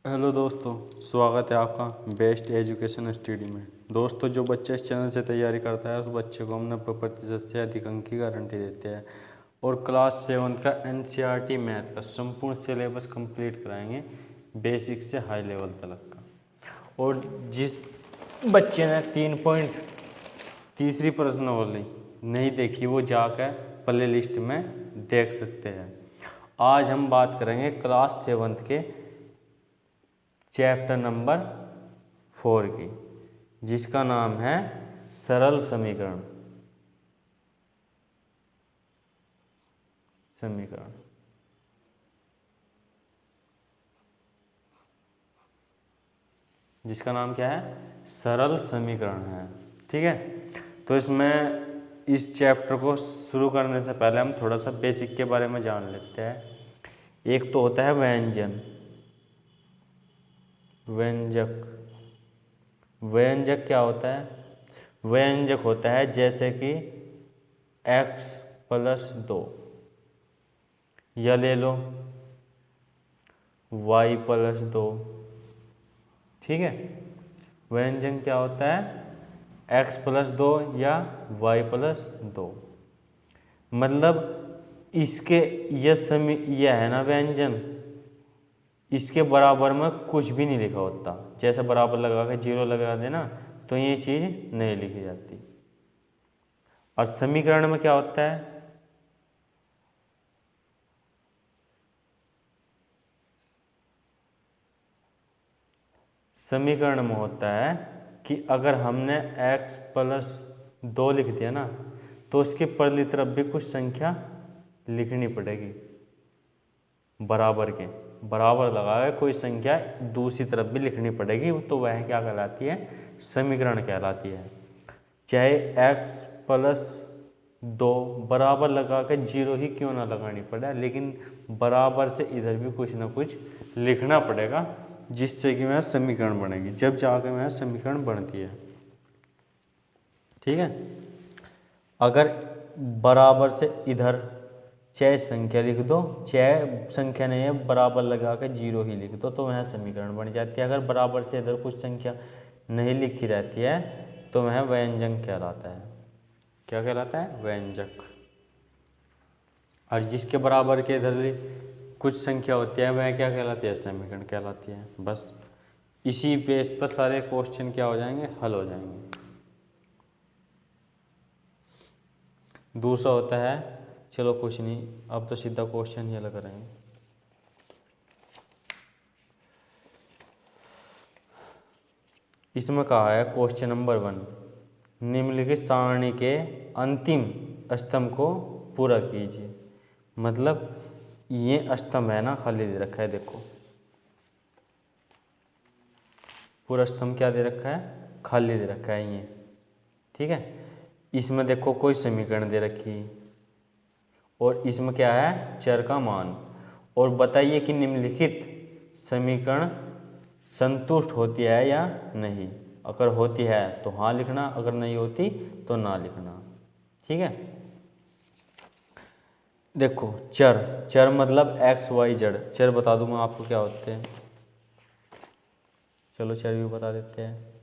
Hello दोस्तों, स्वागत है आपका बेस्ट एजुकेशन स्टडी में। दोस्तों, जो बच्चा इस चैनल से तैयारी करता है उस बच्चे को हम 90% से अधिक अंक की गारंटी देते हैं और क्लास 7 का NCERT मैथ का संपूर्ण सिलेबस कंप्लीट कराएंगे, बेसिक से हाई लेवल तक का। और जिस बच्चे ने 3.3 प्रश्नावली नहीं देखी वो जाकर प्ले लिस्ट में देख सकते हैं। आज हम बात करेंगे क्लास 7 के चैप्टर नंबर 4 की, जिसका नाम है सरल समीकरण। जिसका नाम क्या है? सरल समीकरण है। ठीक है, तो इसमें इस चैप्टर को शुरू करने से पहले हम थोड़ा सा बेसिक के बारे में जान लेते हैं। एक तो होता है व्यंजक। व्यंजक क्या होता है? व्यंजक होता है जैसे कि x + 2, या ले लो y + 2। ठीक है, व्यंजक क्या होता है? x + 2 या y + 2। मतलब इसके यह है ना व्यंजन, इसके बराबर में कुछ भी नहीं लिखा होता। जैसे बराबर लगा के 0 लगा देना तो ये चीज़ नहीं लिखी जाती। और समीकरण में क्या होता है? समीकरण में होता है कि अगर हमने x + 2 लिख दिया ना तो उसके परली तरफ भी कुछ संख्या लिखनी पड़ेगी। बराबर लगा के कोई संख्या दूसरी तरफ भी लिखनी पड़ेगी, तो वह क्या कहलाती है? समीकरण कहलाती है। चाहे x + 2 बराबर लगा के 0 ही क्यों ना लगानी पड़े, लेकिन बराबर से इधर भी कुछ ना कुछ लिखना पड़ेगा, जिससे कि वह समीकरण बनेगी, जब जाकर वह समीकरण बनती है। ठीक है, अगर बराबर से इधर चाहे संख्या लिख दो, चाहे संख्या नहीं है बराबर लगा के 0 ही लिख दो, तो वह समीकरण बन जाती है। अगर बराबर से इधर कुछ संख्या नहीं लिखी रहती है तो वह व्यंजक कहलाता है। क्या कहलाता है? व्यंजक। और जिसके बराबर के इधर कुछ संख्या होती है वह क्या कहलाती है? समीकरण कहलाती है। बस इसी बेस पर सारे क्वेश्चन क्या हो जाएंगे? हल हो जाएंगे। दूसरा होता है, चलो कुछ नहीं, अब तो सीधा क्वेश्चन ही हल करेंगे। इसमें कहा है क्वेश्चन नंबर 1, निम्नलिखित सारणी के अंतिम स्तंभ को पूरा कीजिए। मतलब ये स्तंभ है ना, खाली दे रखा है। देखो पूरा स्तंभ क्या दे रखा है? खाली दे रखा है ये। ठीक है, इसमें देखो कोई समीकरण दे रखी है और इसमें क्या है? चर का मान। और बताइए कि निम्नलिखित समीकरण संतुष्ट होती है या नहीं। अगर होती है तो हाँ लिखना, अगर नहीं होती तो ना लिखना। ठीक है, देखो चर मतलब x y z। चर बता दूं मैं आपको क्या होते हैं। चलो चर भी बता देते हैं।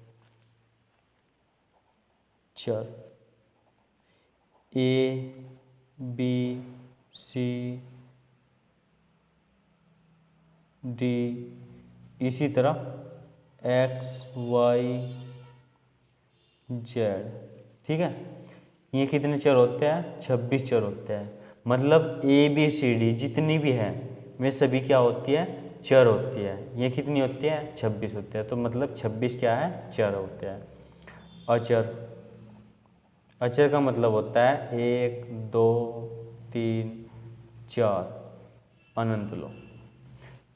चर A B C D, इसी तरह x y z। ठीक है, ये कितने चर होते हैं? 26 चर होते हैं। मतलब A B C D जितनी भी है वे सभी क्या होती है? चर होती है। ये कितनी होती है? 26 होते हैं। तो मतलब 26 क्या है? चर होते हैं। अचर का मतलब होता है 1 2 3 4 अनंत लो,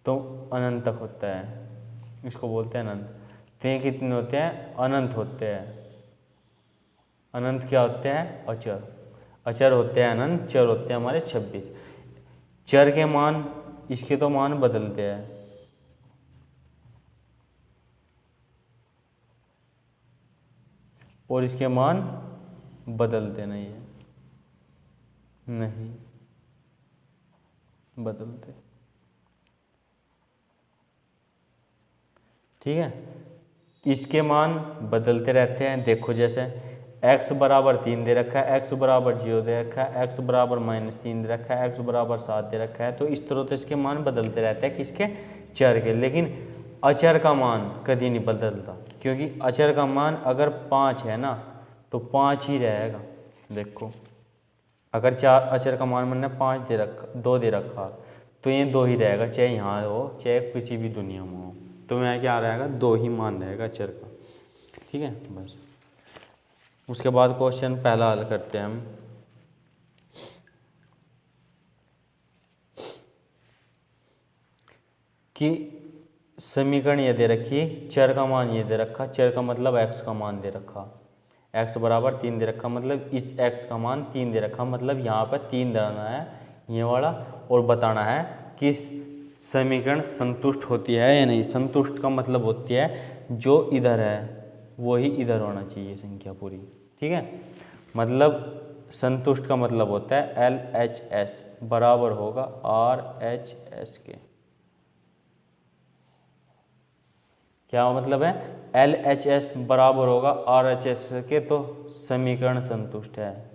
तो अनंत तक होता है, इसको बोलते हैं अनंत। तो ये कितने होते हैं? अनंत होते हैं। अनंत क्या होते हैं? अचर। अचर होते हैं अनंत, चर होते हैं हमारे 26। चर के मान, इसके तो मान बदलते हैं। और इसके मान बदलते नहीं है, नहीं बदलते। ठीक है। इसके मान बदलते रहते हैं, देखो जैसे x बराबर 3 दे रखा है, x बराबर 0 दे रखा है, x बराबर -3 दे रखा है, x बराबर 7 दे रखा है। तो इस तरह से इसके मान बदलते रहते हैं किसके, चर के। लेकिन अचर का मान कभी नहीं बदलता, क्योंकि अचर का मान अगर 5 है ना तो 5 ही रहेगा। देखो अगर चार अचर का मान मैंने 5 दे रखा, 2 दे रखा, तो ये 2 ही रहेगा, चाहे यहाँ हो चाहे किसी भी दुनिया में हो। तो यहाँ क्या रहेगा, 2 ही मान रहेगा अचर का। ठीक है, बस। उसके बाद क्वेश्चन पहला हल करते हैं हम। कि समीकरण ये दे रखी है, चर का मान ये दे रखा, चर का मतलब x का मान दे रखा, x बराबर 3 दे रखा, मतलब इस x का मान 3 दे रखा, मतलब यहाँ पर 3 धरना है ये वाला, और बताना है कि समीकरण संतुष्ट होती है या नहीं। संतुष्ट का मतलब होती है जो इधर है वही इधर होना चाहिए संख्या पूरी। ठीक है, मतलब संतुष्ट का मतलब होता है LHS बराबर होगा RHS के। क्या मतलब है, LHS बराबर होगा RHS के, तो समीकरण संतुष्ट है,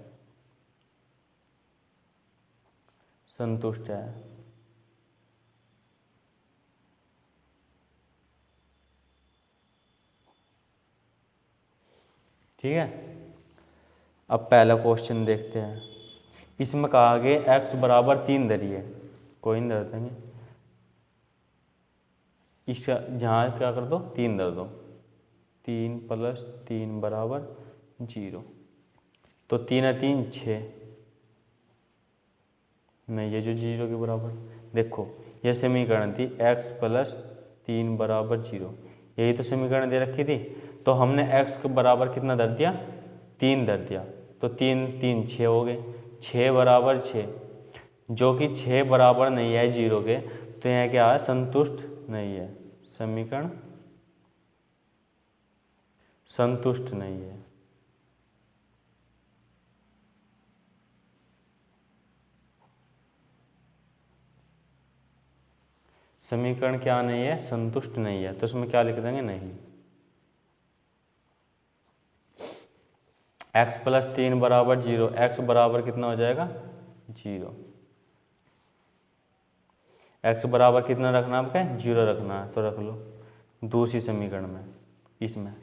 संतुष्ट है। ठीक है, अब पहला क्वेश्चन देखते हैं। इसमें कहा गया x बराबर 3 धरिए, कोई नहीं धर देंगे, इसका जहाँ क्या कर दो 3 धर दो, 3 + 3 बराबर 0, तो 3 और 3 6, नहीं ये जो 0 के बराबर। देखो यह समीकरण थी x + 3 बराबर 0, यही तो समीकरण दे रखी थी। तो हमने x के बराबर कितना धर दिया, 3 धर दिया, तो 3 3 6 हो गए, 6 बराबर 6, जो कि 6 बराबर नहीं है 0 के, तो यह क्या है, संतुष्ट नहीं है, समीकरण संतुष्ट नहीं है। समीकरण क्या नहीं है, संतुष्ट नहीं है, तो उसमें क्या लिख देंगे, नहीं। x + 3 बराबर 0, x बराबर कितना हो जाएगा 0, x बराबर कितना रखना है आपका, 0 रखना है, तो रख लो। दूसरी समीकरण में इसमें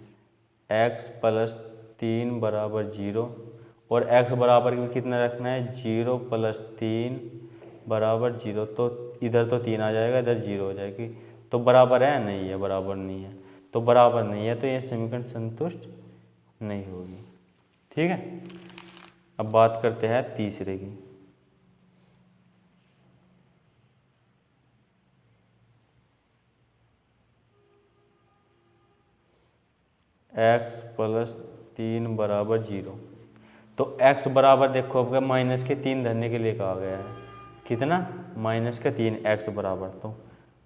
x + 3 बराबर 0, और x बराबर कितना रखना है, 0 + 3 बराबर 0, तो इधर तो 3 आ जाएगा, इधर 0 हो जाएगी, तो बराबर है, नहीं है, बराबर नहीं है, तो बराबर नहीं है, तो ये समीकरण संतुष्ट नहीं होगी। ठीक है, अब बात करते हैं तीसरे की। x + 3 बराबर 0, तो x बराबर देखो आपका माइनस के 3 धरने के लिए कहा गया है, कितना, -3 x बराबर, तो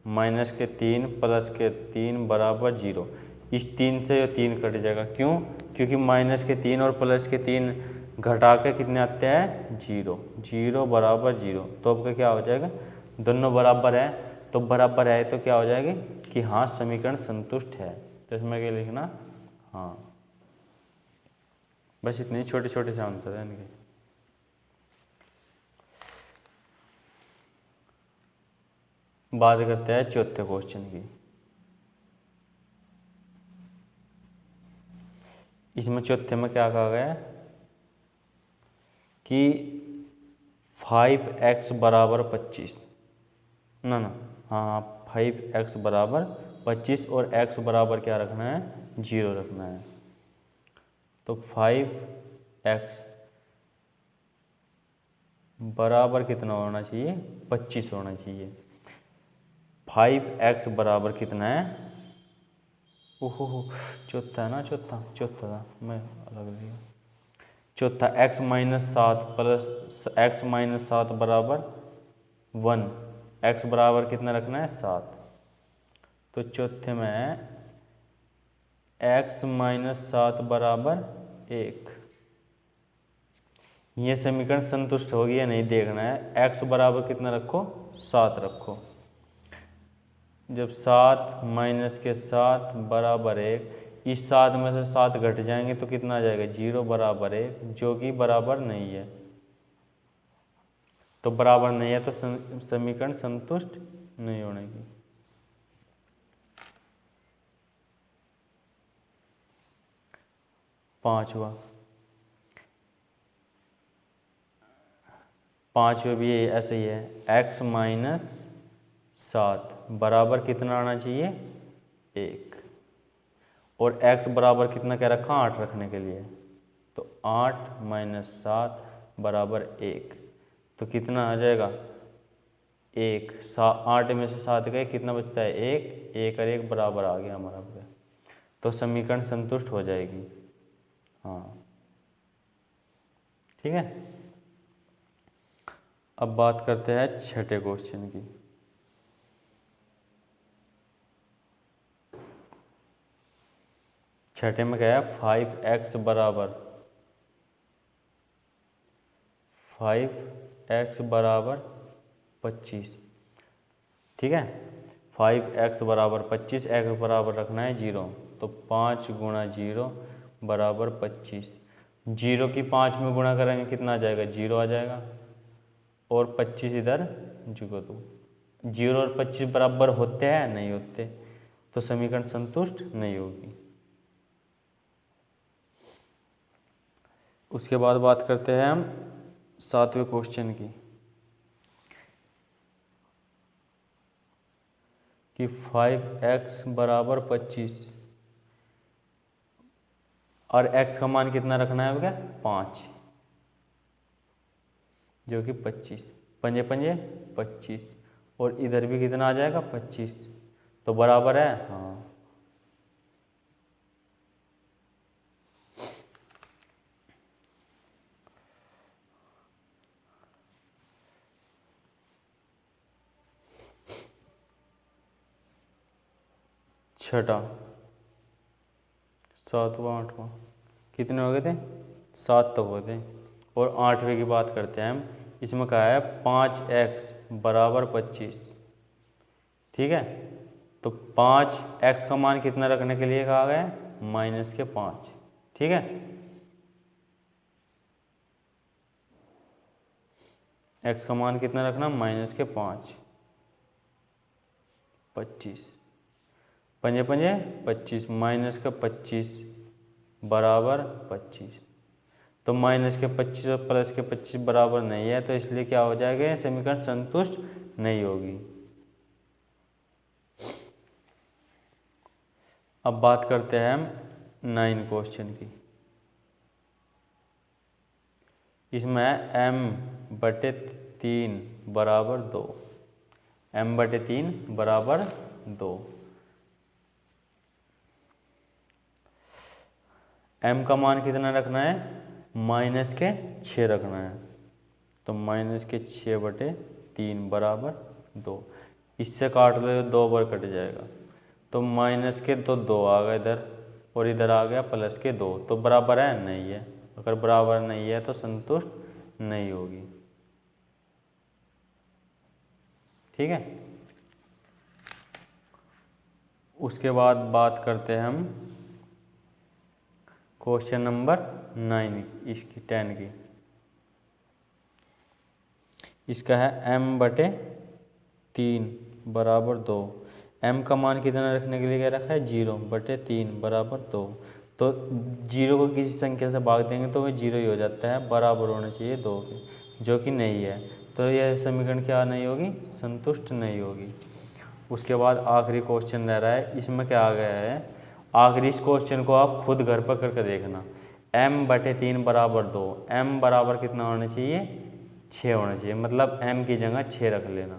-3 + 3 बराबर 0, इस 3 से ये 3 कट जाएगा, क्यों, क्योंकि -3 और +3 घटा के कितने आते हैं, 0, 0 बराबर 0, तो आपका क्या हो जाएगा, दोनों बराबर है, तो बराबर है तो क्या हो जाएगी कि हाँ समीकरण संतुष्ट है, तो इसमें क्या लिखना, हाँ। बस इतने छोटे छोटे से आंसर है इनके। बात करते हैं चौथे क्वेश्चन की। इसमें चौथे में क्या कहा गया है कि 5x बराबर 25, ना ना, हाँ 5x बराबर 25 और x बराबर क्या रखना है, 0 रखना है, तो 5x बराबर कितना होना चाहिए, 25 होना चाहिए। 5x बराबर कितना है, ओहो चौथा है ना, चौथा था, मैं अलग दिया। चौथा x-7 बराबर 1, x बराबर कितना रखना है, 7, तो चौथे में x-7 बराबर 1। ये समीकरण संतुष्ट होगी या नहीं देखना है। x बराबर कितना रखो, 7 रखो, जब 7 माइनस के 7 बराबर 1, इस 7 में से 7 घट जाएंगे तो कितना आ जाएगा 0 बराबर 1, जो कि बराबर नहीं है। तो बराबर नहीं है तो समीकरण संतुष्ट नहीं होने की। पांचवा भी ऐसे ही है, x माइनस 7 बराबर कितना आना चाहिए 1, और x बराबर कितना कह रखा 8 रखने के लिए, तो 8 माइनस 7 बराबर 1, तो कितना आ जाएगा 1। 8 में से 7 गए, कितना बचता है 1, 1 और 1 बराबर आ गया हमारा पूरा, तो समीकरण संतुष्ट हो जाएगी। हाँ ठीक है। अब बात करते हैं छठे क्वेश्चन की। छठे में क्या है 5x बराबर 25, ठीक है। 5x बराबर 25, x बराबर रखना है 0, तो 5 गुणा 0 बराबर 25। 0 की 5 में गुणा करेंगे कितना आ जाएगा 0 आ जाएगा, और 25 इधर जुगो दो। 0 और 25 बराबर होते हैं नहीं होते, तो समीकरण संतुष्ट नहीं होगी। उसके बाद बात करते हैं हम सातवें क्वेश्चन की, कि 5x बराबर 25 और x का मान कितना रखना है क्या 5, जो कि 25, पंजे पंजे 25, और इधर भी कितना आ जाएगा 25, तो बराबर है। हाँ छठा, सातवां आठवां कितने हो गए थे 7 तक हो गए थे, और 8वें की बात करते हैं हम। इसमें कहा है 5x बराबर 25, ठीक है। तो 5x का मान कितना रखने के लिए कहा गया है -5, ठीक है। x का मान कितना रखना -5, 25, पंजे पंजे 25, -25 बराबर 25, तो -25 और +25 बराबर नहीं है, तो इसलिए क्या हो जाएगा समीकरण संतुष्ट नहीं होगी। अब बात करते हैं हम 9 क्वेश्चन की। इसमें m/3 बराबर 2, m/3 बराबर 2। m का मान कितना रखना है -6 रखना है, तो -6/3 बराबर 2। इससे काट लो 2 बार कट जाएगा, तो -2 आ गया इधर, और इधर आ गया +2, तो बराबर है नहीं है। अगर बराबर नहीं है तो संतुष्ट नहीं होगी, ठीक है। उसके बाद बात करते हैं हम क्वेश्चन नंबर 9 इसकी 10 की। इसका है m/3 बराबर 2। m का मान कितना रखने के लिए क्या रखा है 0/3 बराबर 2। तो 0 को किसी संख्या से भाग देंगे तो वह 0 ही हो जाता है, बराबर होना चाहिए 2 के, जो कि नहीं है, तो यह समीकरण क्या नहीं होगी संतुष्ट नहीं होगी। उसके बाद आखिरी क्वेश्चन रह रहा है, इसमें क्या आ गया है, आखिरी इस क्वेश्चन को आप खुद घर पर करके देखना। m/3 बराबर 2, m बराबर कितना होना चाहिए 6 होना चाहिए, मतलब m की जगह 6 रख लेना,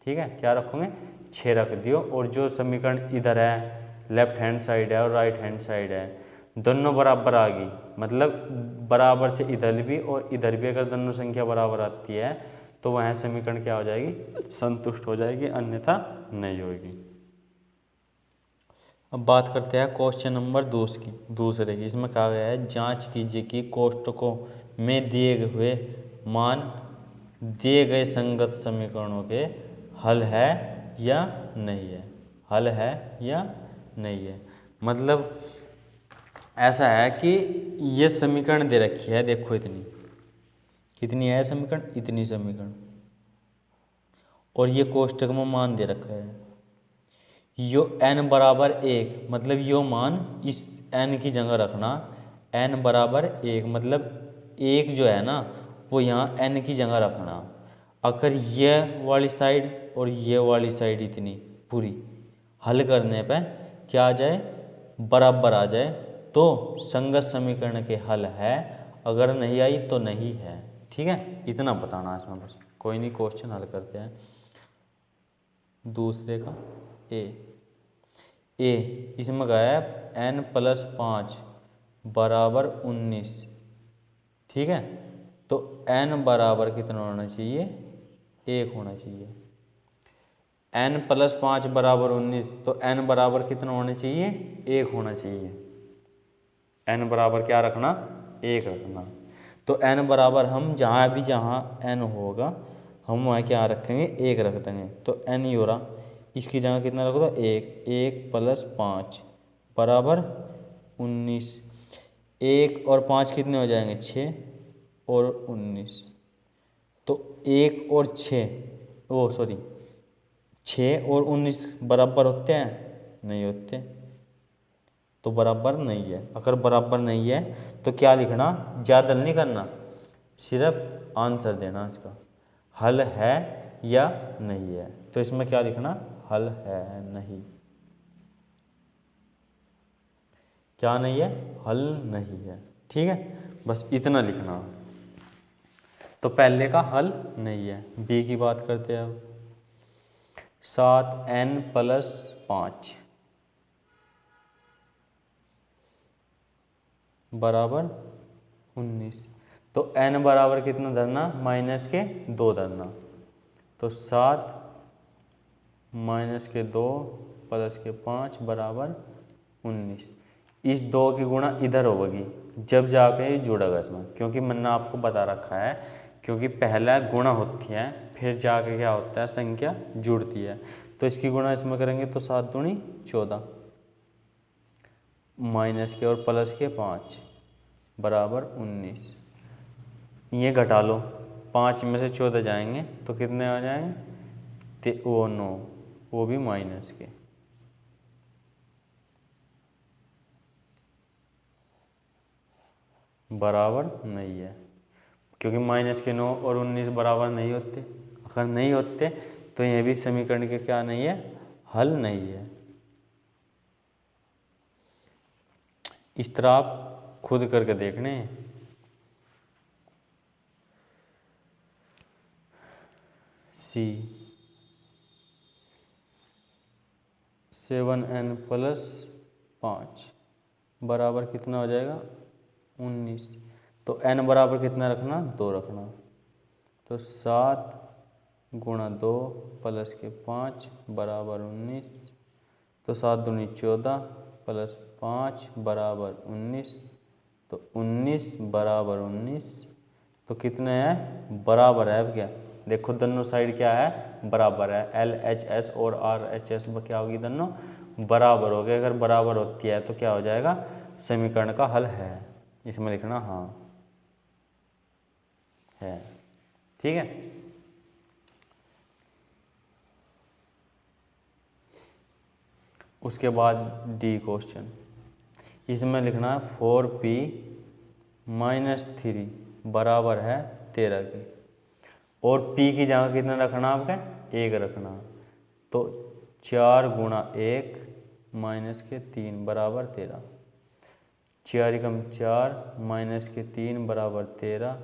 ठीक है। क्या रखोगे 6 रख दियो, और जो समीकरण इधर है लेफ्ट हैंड साइड है और राइट हैंड साइड है, दोनों बराबर आ गई, मतलब बराबर से इधर भी और इधर भी अगर दोनों संख्या बराबर आती है तो वह समीकरण क्या हो जाएगी संतुष्ट हो जाएगी, अन्यथा नहीं होगी। अब बात करते हैं क्वेश्चन नंबर दूसरे की। इसमें कहा गया है जांच कीजिए कि कोष्ठकों में दिए हुए मान दिए गए संगत समीकरणों के हल है या नहीं है। हल है या नहीं है। मतलब ऐसा है कि ये समीकरण दे रखी है, देखो इतनी, कितनी है समीकरण, इतनी समीकरण, और ये कोष्टक में मान दे रखा है। यो n बराबर 1, मतलब यो मान इस n की जगह रखना, n बराबर 1, मतलब 1 जो है ना वो यहाँ n की जगह रखना। अगर ये वाली साइड और ये वाली साइड इतनी पूरी हल करने पे क्या आ जाए, बराबर आ जाए, तो संगत समीकरण के हल है, अगर नहीं आई तो नहीं है। ठीक है, इतना बताना इसमें बस, कोई नहीं, क्वेश्चन हल करते हैं। दूसरे का ए इसमें गया है n+5 बराबर 19। ठीक है, तो n बराबर कितना होना चाहिए, 1 होना चाहिए। n+5 बराबर 19, तो n बराबर कितना होना चाहिए, 1 होना चाहिए। n बराबर क्या रखना, 1 रखना। तो n बराबर हम जहाँ भी जहाँ n होगा हम वहाँ क्या रखेंगे, 1 रख देंगे। तो n ही हो रहा, इसकी जगह कितना रखो, 1, 1+5 बराबर 19। 1 और 5 कितने हो जाएंगे, 6 और 19। तो 1 और 6, ओ सॉरी 6 और 19 बराबर होते हैं, नहीं होते, तो बराबर नहीं है। अगर बराबर नहीं है तो क्या लिखना, ज़्यादा नहीं करना, सिर्फ आंसर देना इसका, हल है या नहीं है। तो इसमें क्या लिखना, हल है नहीं, क्या नहीं है, हल नहीं है। ठीक है, बस इतना लिखना। तो पहले का हल नहीं है। बी की बात करते हैं अब। 7n+5 बराबर 19। तो n बराबर कितना धरना, माइनस के 2 धरना। तो 7 -2 +5 बराबर 19। इस 2 की गुणा इधर होगी जब जाके ये जुड़ेगा इसमें, क्योंकि मैंने आपको बता रखा है, क्योंकि पहला गुणा होती है फिर जाके क्या होता है, संख्या जुड़ती है। तो इसकी गुणा इसमें करेंगे तो 7 दूनी 14, माइनस के और प्लस के 5 बराबर 19। ये घटा लो, 5 में से 14 जाएंगे तो कितने आ जाएंगे, वो 9, वो भी माइनस के। बराबर नहीं है, क्योंकि माइनस के 9 और 19 बराबर नहीं होते। अगर नहीं होते तो ये भी समीकरण के क्या नहीं है, हल नहीं है। इस तरह आप खुद करके देखने। सी 7n+5 बराबर कितना हो जाएगा, 19। तो n बराबर कितना रखना, 2 रखना। तो 7 गुणा 2 प्लस के 5 बराबर 19। तो 7 दूनी 14 प्लस 5 बराबर 19। तो 19 बराबर 19, तो कितने हैं, बराबर है। अब क्या देखो, दोनों साइड क्या है, बराबर है। LHS और RHS में क्या होगी, दोनों बराबर हो गए। अगर बराबर होती है तो क्या हो जाएगा, समीकरण का हल है। इसमें लिखना हाँ है। ठीक है, उसके बाद डी क्वेश्चन, इसमें लिखना है 4p-3 बराबर है 13 के, और p की जगह कितना रखना, आपका 1 रखना। तो 4 गुणा 1 माइनस के 3 बराबर 13। 4 कम 4 माइनस के 3 बराबर 13।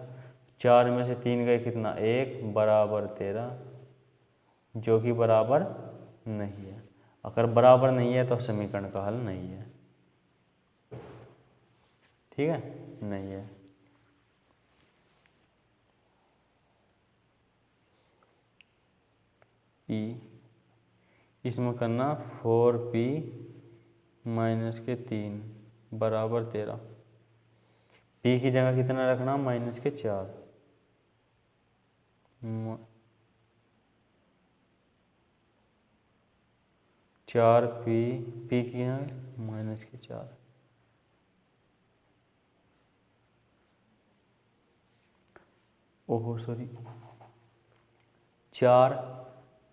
4 में से 3 गए कितना, 1 बराबर 13, जो कि बराबर नहीं है। अगर बराबर नहीं है तो समीकरण का हल नहीं है। ठीक है, नहीं है। ई इसमें करना 4p-3 बराबर 13। p की जगह कितना रखना, -4। 4p, p की यहाँ माइनस के 4, ओहो सॉरी, 4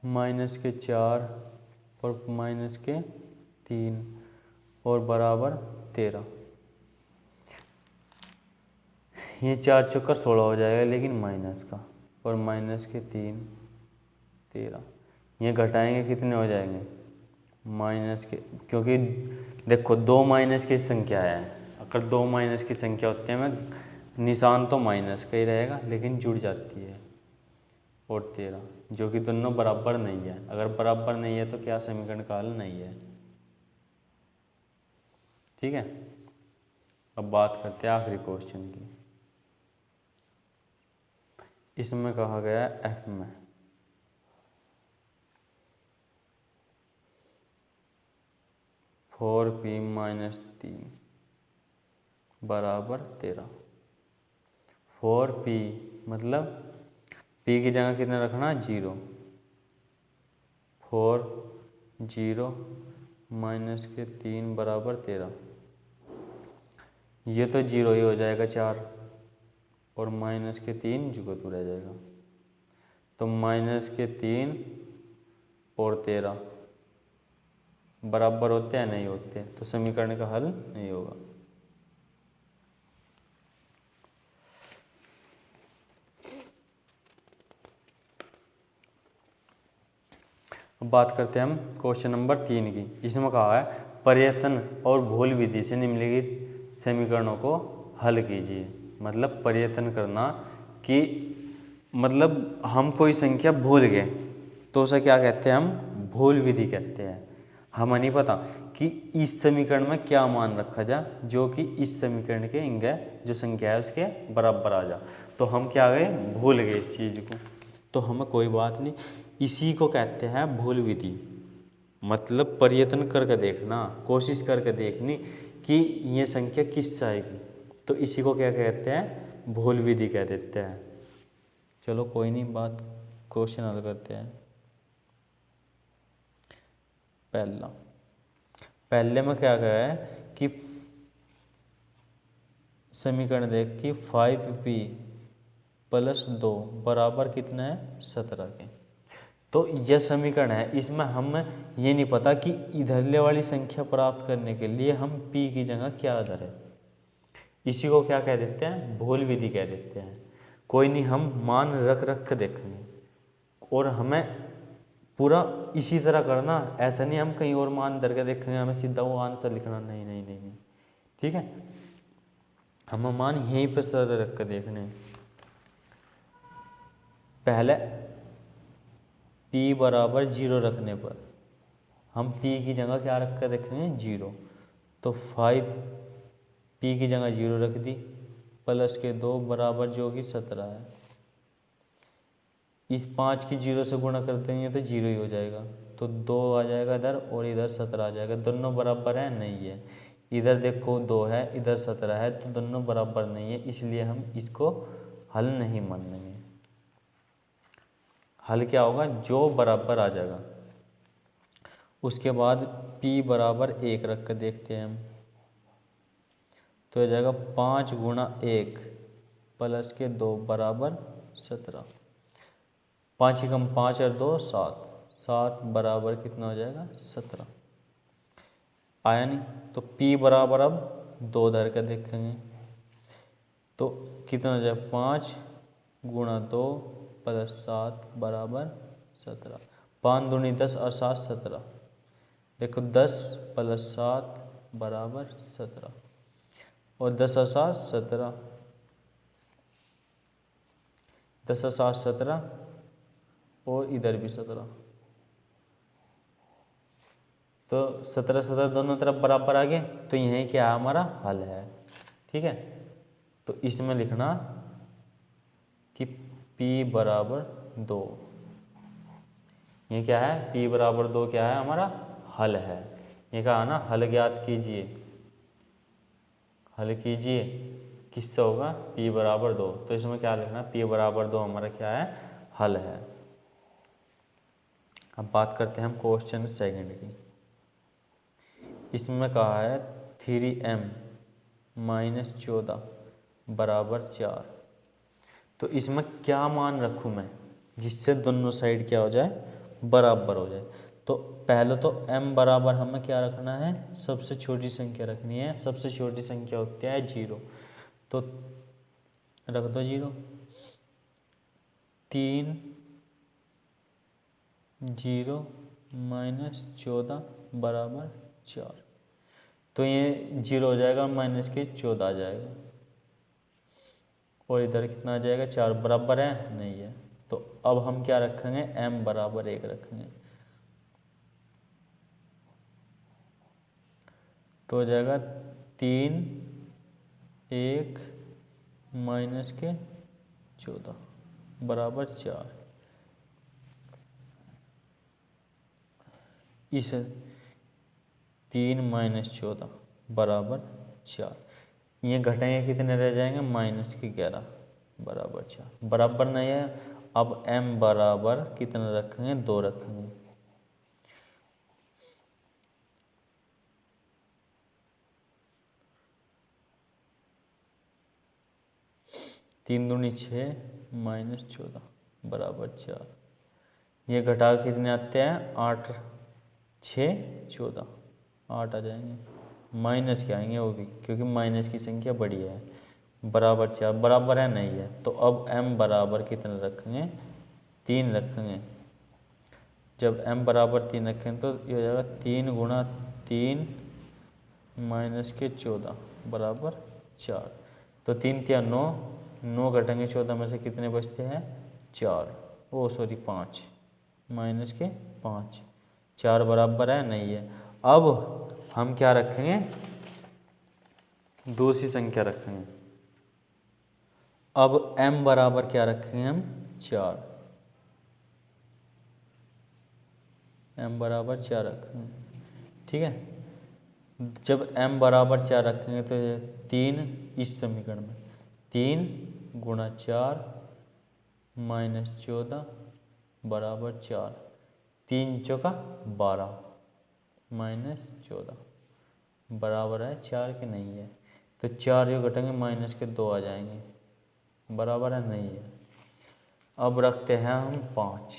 माइनस के 4 और माइनस के 3 और बराबर 13। ये 4 चौका 16 हो जाएगा, लेकिन माइनस का, और माइनस के 3 13। ये घटाएंगे कितने हो जाएंगे माइनस के, क्योंकि देखो 2 माइनस की संख्या है, अगर 2 माइनस की संख्या होती है में निशान तो माइनस का ही रहेगा, लेकिन जुड़ जाती है, और 13, जो कि दोनों बराबर नहीं है। अगर बराबर नहीं है तो क्या समीकरण का हल नहीं है। ठीक है, अब बात करते हैं आखिरी क्वेश्चन की। इसमें कहा गया है एफ में 4p माइनस 3 बराबर 13। 4p मतलब p की जगह कितना रखना, 0। 4 0 माइनस के 3 बराबर 13। ये तो 0 ही हो जाएगा 4, और माइनस के 3 जुगत रह जाएगा, तो माइनस के 3 और 13 बराबर होते हैं, नहीं होते, तो समीकरण का हल नहीं होगा। अब बात करते हैं हम क्वेश्चन नंबर 3 की। इसमें कहा है पर्यतन और भूल विधि से निम्नलिखित समीकरणों को हल कीजिए। मतलब पर्यतन करना कि मतलब हम कोई संख्या भूल गए तो उसे क्या कहते हैं, हम भूल विधि कहते हैं। हमें नहीं पता कि इस समीकरण में क्या मान रखा जाए जो कि इस समीकरण के इंग जो संख्या है उसके बराबर आ जा, तो हम क्या गए, भूल गए इस चीज़ को, तो हमें कोई बात नहीं, इसी को कहते हैं भूल विधि। मतलब प्रयत्न करके देखना, कोशिश करके देखनी कि ये संख्या किससे आएगी, तो इसी को क्या कहते हैं, भूल विधि कह देते हैं। चलो कोई नहीं, बात क्वेश्चन हल करते हैं। पहले में क्या कहा है कि समीकरण देख कि 5p प्लस 2 बराबर कितना है, 17 के। तो यह समीकरण है, इसमें हम ये नहीं पता कि इधरले वाली संख्या प्राप्त करने के लिए हम p की जगह क्या धरें, इसी को क्या कह देते हैं, भूल विधि कह देते हैं। कोई नहीं, हम मान रख रख के देखेंगे, और हमें पूरा इसी तरह करना, ऐसा नहीं हम कहीं और मान धर के देखेंगे हमें सीधा वो आंसर लिखना, नहीं नहीं नहीं नहीं, ठीक है। हमें मान यहीं पर सर रख कर देखने। पहले p बराबर 0 रखने पर हम p की जगह क्या रख कर देखेंगे, 0। तो 5p की जगह 0 रख दी, प्लस के 2 बराबर जो कि 17 है। इस 5 की 0 से गुणा कर देंगे तो 0 ही हो जाएगा, तो 2 आ जाएगा इधर और इधर 17 आ जाएगा। दोनों बराबर है, नहीं है। इधर देखो 2 है, इधर 17 है, तो दोनों बराबर नहीं है, इसलिए हम इसको हल नहीं मानेंगे। हल क्या होगा, जो बराबर आ जाएगा। उसके बाद p बराबर 1 रख कर देखते हैं हम, तो हो जाएगा 5 गुणा 1 प्लस के 2 बराबर 17। 5 की कम 5 और 2 7, 7 बराबर कितना हो जाएगा, 17। आया नहीं, तो p बराबर अब 2 धर कर देखेंगे, तो कितना हो जाएगा, 5 गुणा 2 प्लस 7 बराबर 17। 5 दूनी 10 और 7 17। देखो 10 प्लस 7 बराबर 17, और 10 और 7 17, 10 और 7 17, और इधर भी 17, तो 17 17 दोनों तरफ बराबर आ गए, तो यही क्या हमारा हल है। ठीक है, तो इसमें लिखना कि p बराबर 2, ये क्या है, p बराबर 2 क्या है, हमारा हल है। ये कहा ना, हल ज्ञात कीजिए, हल कीजिए किससे होगा, p बराबर 2, तो इसमें क्या लिखना, p बराबर 2 हमारा क्या है, हल है। अब बात करते हैं हम क्वेश्चन सेकंड की। इसमें कहा है 3m माइनस 14 बराबर 4। तो इसमें क्या मान रखूँ मैं जिससे दोनों साइड क्या हो जाए, बराबर हो जाए। तो पहले तो m बराबर हमें क्या रखना है, सबसे छोटी संख्या रखनी है। सबसे छोटी संख्या होती है 0, तो रख दो 0। 3 0 माइनस 14 बराबर 4। तो ये 0 हो जाएगा, माइनस के 14 आ जाएगा, और इधर कितना आ जाएगा, 4 बराबर है, नहीं है। तो अब हम क्या रखेंगे, m बराबर 1 रखेंगे। तो हो जाएगा 3 1 माइनस के 14 बराबर 4। इस 3 माइनस 14 बराबर 4, ये घटाएंगे कितने रह जाएंगे, माइनस के 11 बराबर 4। बराबर नहीं है, अब m बराबर कितना रखेंगे, 2 रखेंगे। तीन दूनी 6 माइनस 14 बराबर 4। ये घटा कितने आते हैं, 8 6 14 8 आ जाएंगे, माइनस के आएंगे वो भी, क्योंकि माइनस की संख्या बड़ी है। बराबर 4 बराबर है, नहीं है। तो अब m बराबर कितने रखेंगे, 3 रखेंगे। जब m बराबर 3 रखेंगे तो ये हो जाएगा 3 गुणा 3 माइनस के 14 बराबर 4। तो 3 3 9, 9 घटेंगे 14 में से कितने बचते हैं, 4, ओ सॉरी 5, माइनस के 5। 4 बराबर है, नहीं है। अब हम क्या रखेंगे, दूसरी संख्या रखेंगे। अब m बराबर क्या रखेंगे हम, 4, m बराबर 4 रखेंगे, ठीक है। जब m बराबर 4 रखेंगे तो 3 इस समीकरण में 3 गुणा 4 माइनस 14 बराबर 4। 3 चौका 12 माइनस 14 बराबर है 4 के, नहीं है। तो 4 जो घटेंगे माइनस के 2 आ जाएंगे, बराबर है, नहीं है। अब रखते हैं हम 5,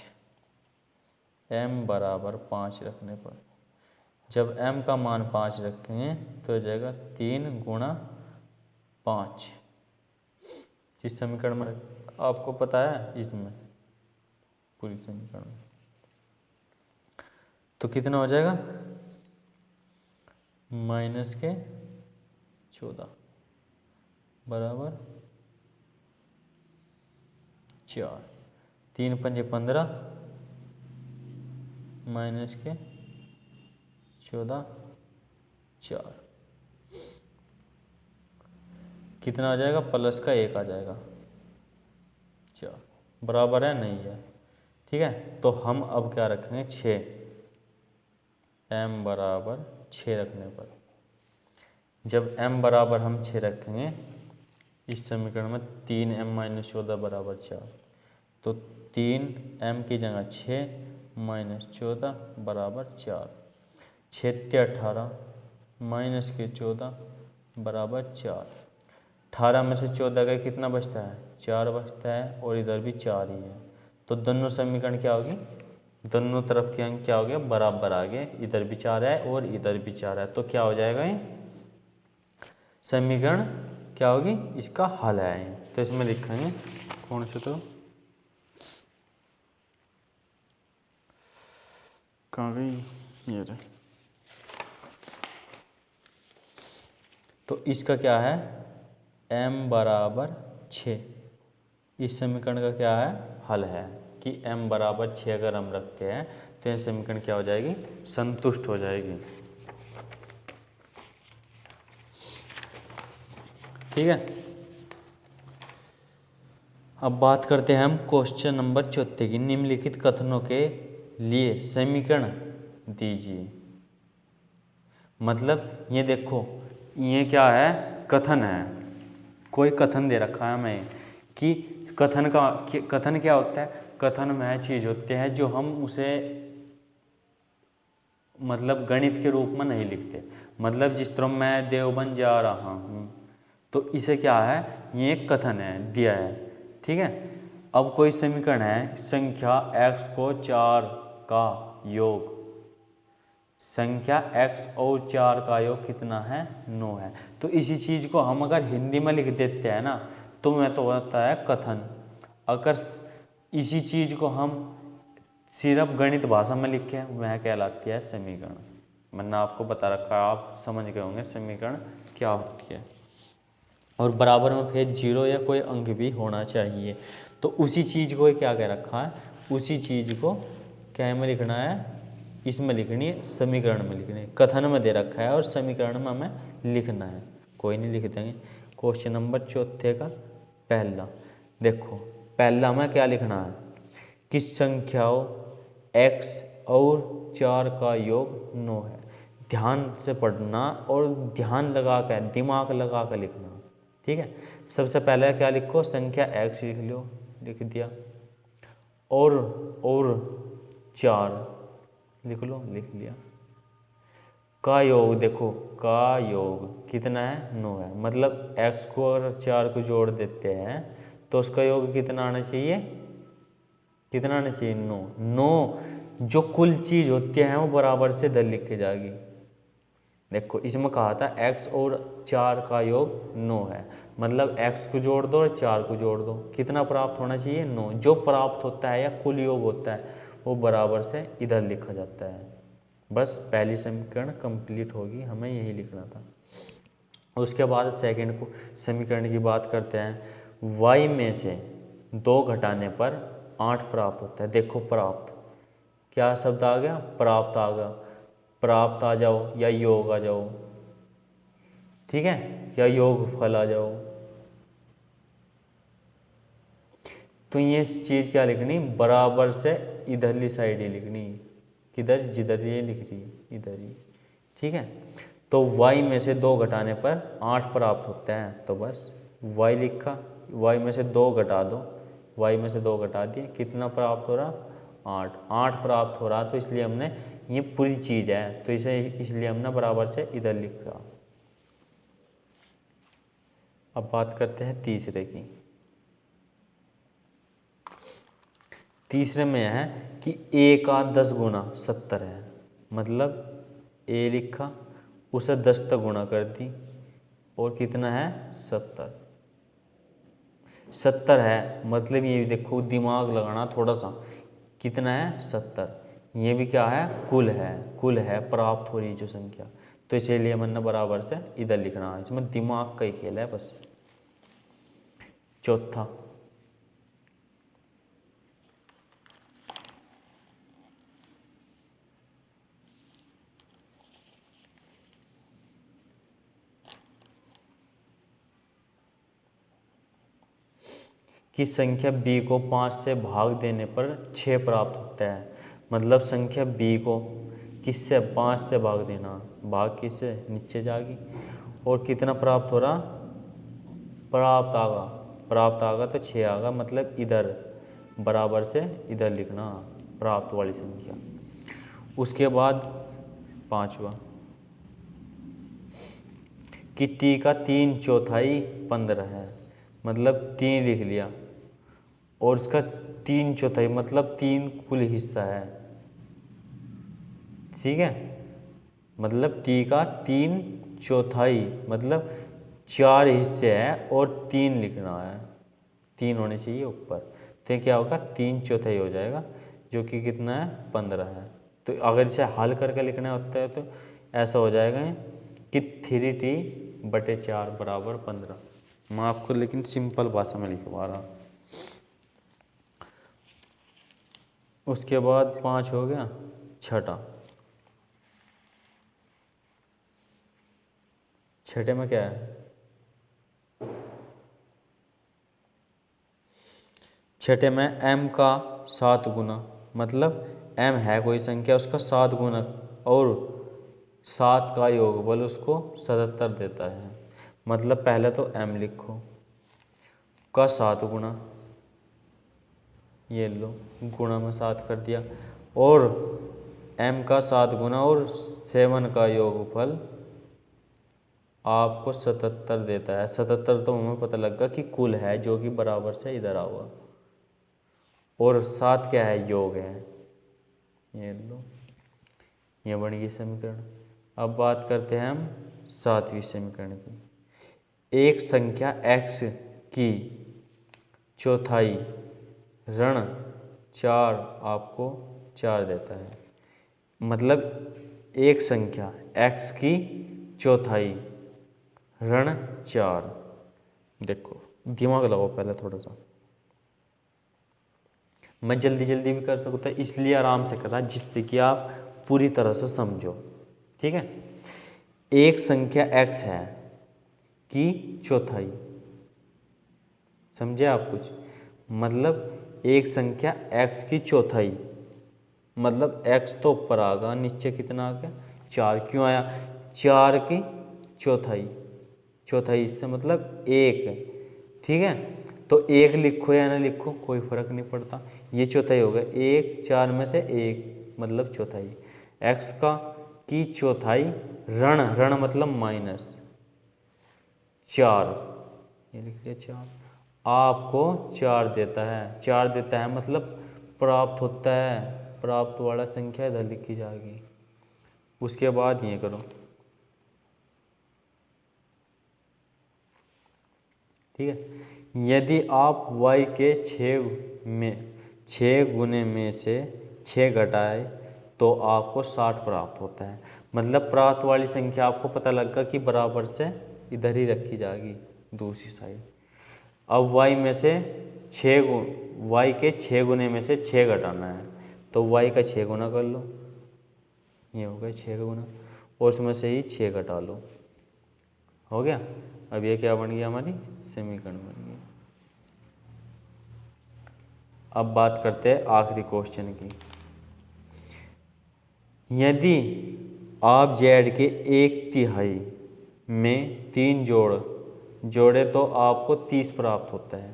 m बराबर 5 रखने पर जब m का मान 5 रखेंगे तो हो जाएगा 3 गुणा 5। जिस समीकरण में आपको पता है, इसमें पूरी समीकरण में तो कितना हो जाएगा, माइनस के 14 बराबर 4। 3 पंजे 15 माइनस के 14 4 कितना आ जाएगा, प्लस का 1 आ जाएगा, 4 बराबर है, नहीं है, ठीक है। तो हम अब क्या रखेंगे, 6, m बराबर 6 रखने पर जब m बराबर हम 6 रखेंगे इस समीकरण में 3m माइनस 14 बराबर 4। तो 3m की जगह 6 माइनस 14 बराबर 4। 6 18 माइनस के 14 बराबर 4। 18 में से 14 का कितना बचता है, 4 बचता है, और इधर भी 4 ही है। तो दोनों समीकरण क्या होगी, दोनों तरफ के अंक क्या हो गया, बराबर आ गए। इधर भी 4 है और इधर भी 4 है, तो क्या हो जाएगा, ये समीकरण क्या होगी, इसका हल है। तो इसमें लिखेंगे कौन से, तो कहाँ गई ये रहे। तो इसका क्या है, m बराबर 6 इस समीकरण का क्या है, हल है कि m बराबर 6 अगर हम रखते हैं तो यह समीकरण क्या हो जाएगी, संतुष्ट हो जाएगी, ठीक है। अब बात करते हैं हम क्वेश्चन नंबर 34 की। निम्नलिखित कथनों के लिए समीकरण दीजिए। मतलब ये देखो, ये क्या है, कथन है, कोई कथन दे रखा है हमें कि कथन क्या होता है, कथन वह चीज़ होती है जो हम उसे मतलब गणित के रूप में नहीं लिखते। मतलब जिस तरह मैं देवबंद जा रहा हूँ, तो इसे क्या है, ये एक कथन है, दिया है, ठीक है। अब कोई समीकरण है, संख्या x को 4 का योग, संख्या x और 4 का योग कितना है, 9 है। तो इसी चीज़ को हम अगर हिंदी में लिख देते हैं ना, तो वह तो होता है कथन। अगर इसी चीज़ को हम सिर्फ गणित भाषा में लिखें, वह कहलाती है समीकरण। मैंने आपको बता रखा है, आप समझ गए होंगे समीकरण क्या होती है। और बराबर में फिर 0 या कोई अंक भी होना चाहिए। तो उसी चीज़ को क्या कह रखा है, उसी चीज़ को क्या में लिखना है, इसमें लिखनी है, समीकरण में लिखनी है। कथन में दे रखा है और समीकरण में हमें लिखना है। कोई नहीं, लिख देंगे। क्वेश्चन नंबर 4 का पहला देखो, पहला में क्या लिखना है कि संख्याओं x और 4 का योग 9 है। ध्यान से पढ़ना और ध्यान लगा कर, दिमाग लगा कर लिखना, ठीक है। सबसे पहले क्या लिखो, संख्या x लिख लो, लिख दिया, और 4 लिख लो, लिख लिया। का योग देखो, का योग कितना है, 9 है। मतलब x को और 4 को जोड़ देते हैं तो उसका योग कितना आना चाहिए, कितना आना चाहिए, 9। 9 जो कुल चीज़ होती है वो बराबर से इधर लिख के जाएगी। देखो इसमें कहा था x और 4 का योग 9 है, मतलब x को जोड़ दो और 4 को जोड़ दो, कितना प्राप्त होना चाहिए, 9। जो प्राप्त होता है या कुल योग होता है वो बराबर से इधर लिखा जाता है। बस पहली समीकरण कंप्लीट होगी, हमें यही लिखना था। उसके बाद सेकंड को समीकरण की बात करते हैं। y में से 2 घटाने पर 8 प्राप्त होता है। देखो प्राप्त, क्या शब्द आ गया, प्राप्त आ गया। प्राप्त आ जाओ या योग आ जाओ, ठीक है, या योग फल आ जाओ। तो ये चीज़ क्या लिखनी, बराबर से इधरली साइड ही लिखनी, किधर, जिधर ये लिख रही है इधर ही, ठीक है। तो y में से 2 घटाने पर 8 प्राप्त होता है, तो बस y लिखा, y में से 2 घटा दो, y में से 2 घटा दिए, कितना प्राप्त हो रहा, 8 प्राप्त हो रहा। तो इसलिए हमने, ये पूरी चीज़ है तो इसे इसलिए हमने बराबर से इधर लिखा। अब बात करते हैं तीसरे की। तीसरे में है कि a का 10 गुना 70 है। मतलब a लिखा, उसे 10 तक गुणा कर दी, और कितना है, 70। 70 है, मतलब ये देखो दिमाग लगाना थोड़ा सा, कितना है, 70। ये भी क्या है, कुल है, कुल है, प्राप्त हो रही जो संख्या। तो इसीलिए मैंने बराबर से इधर लिखना है, इसमें दिमाग का ही खेल है बस। चौथा, कि संख्या b को 5 से भाग देने पर 6 प्राप्त होता है। मतलब संख्या b को किससे, 5 से भाग देना, भाग किससे, नीचे जाएगी, और कितना प्राप्त हो रहा, प्राप्त आगा, प्राप्त आगा तो 6 आगा, मतलब इधर बराबर से इधर लिखना, प्राप्त वाली संख्या। उसके बाद 5वां, कि t का 3/4 15 है। मतलब 3 लिख लिया, और इसका 3/4 मतलब 3 कुल हिस्सा है, ठीक है। मतलब t का 3/4 मतलब 4 हिस्से हैं और 3 लिखना है, 3 होने चाहिए ऊपर। तो क्या होगा, 3/4 हो जाएगा, जो कि कितना है, 15 है। तो अगर इसे हल करके लिखना होता है तो ऐसा हो जाएगा कि 3t/4 बराबर 15। मैं आपको लेकिन सिंपल भाषा में लिखवा रहा। उसके बाद 5 हो गया। छठे में क्या है, छठे में m का 7 गुना, मतलब m है कोई संख्या, उसका 7 गुना और 7 का योगफल उसको 77 देता है। मतलब पहले तो m लिखो, का 7 गुना, ये लो, गुणा में 7 कर दिया, और m का 7 गुना और 7 का योगफल आपको 77 देता है। 77 तो हमें पता लगा कि कुल है जो कि बराबर से इधर आओगा, और 7 क्या है, योग है। ये लो, ये बन गई समीकरण। अब बात करते हैं हम 7वीं समीकरण की। एक संख्या x की चौथाई ऋण 4 आपको 4 देता है। मतलब एक संख्या x की चौथाई ऋण 4। देखो दिमाग लगाओ पहले थोड़ा सा, मैं जल्दी जल्दी भी कर सकता इसलिए आराम से कर रहा जिससे कि आप पूरी तरह से समझो। ठीक है, एक संख्या x है कि चौथाई, समझे आप कुछ? मतलब एक संख्या x की चौथाई, मतलब x तो ऊपर आ गया, नीचे कितना आ गया, 4। क्यों आया? 4 की चौथाई, चौथाई इससे मतलब 1। ठीक है, तो 1 लिखो या ना लिखो कोई फर्क नहीं पड़ता, ये चौथाई हो गया। 1 4 में से 1 मतलब चौथाई। x का की चौथाई ऋण, ऋण मतलब माइनस 4, ये लिख दिया 4, आपको 4 देता है। 4 देता है मतलब प्राप्त होता है, प्राप्त वाला संख्या इधर लिखी जाएगी। उसके बाद ये करो, ठीक है। यदि आप y के 6 गुने में से 6 घटाए तो आपको 60 प्राप्त होता है। मतलब प्राप्त वाली संख्या आपको पता लगा कि बराबर से इधर ही रखी जाएगी दूसरी साइड। अब y में से 6 y के 6 गुने में से 6 घटाना है, तो y का 6 गुना कर लो, ये हो गया 6 गुना, और उसमें से ही 6 घटा लो, हो गया। अब ये क्या बन गया, हमारी समीकरण बन गई। अब बात करते हैं आखिरी क्वेश्चन की। यदि आप z के 1/3 में 3 जोड़े तो आपको 30 प्राप्त होता है।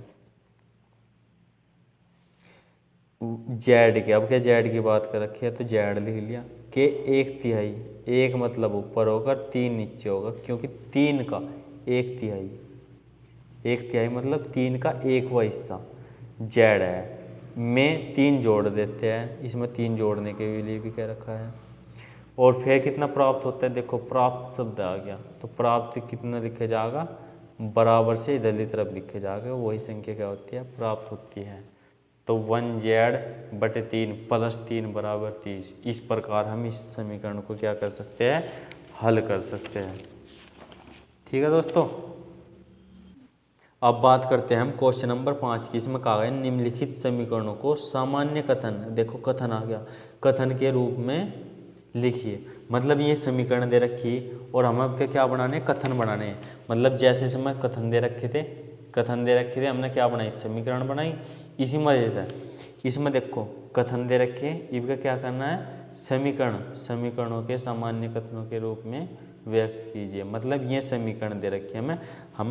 z के, अब क्या z की बात कर रखी है तो z लिख लिया, के 1/3, 1 मतलब ऊपर होगा 3 नीचे होगा, क्योंकि 3 का 1/3, 1/3 मतलब 3 का 1वां हिस्सा z है। में 3 जोड़ देते हैं, इसमें 3 जोड़ने के लिए भी क्या रखा है। और फिर कितना प्राप्त होता है, देखो प्राप्त शब्द आ गया, तो प्राप्त कितना लिखे जाएगा, बराबर से इधरली तरफ लिखे जाएगा, वही संख्या क्या होती है, प्राप्त होती है। तो 1z/3 + 3 = 30। इस प्रकार हम इस समीकरण को क्या कर सकते हैं, हल कर सकते हैं। ठीक है दोस्तों, अब बात करते हैं हम क्वेश्चन नंबर 5 की। इसमें कहा गया निम्नलिखित समीकरणों को सामान्य कथन, देखो कथन आ गया, कथन के रूप में लिखिए। मतलब ये समीकरण दे रखी और हमें अब क्या बनाने, कथन बनाने हैं। मतलब जैसे इसमें कथन दे रखे थे, हमने क्या बनाई, समीकरण बनाई। इसी में देता है, इसमें देखो कथन दे रखे, इनका क्या करना है, समीकरणों के सामान्य कथनों के रूप में व्यक्त कीजिए। मतलब ये समीकरण दे रखे हमें,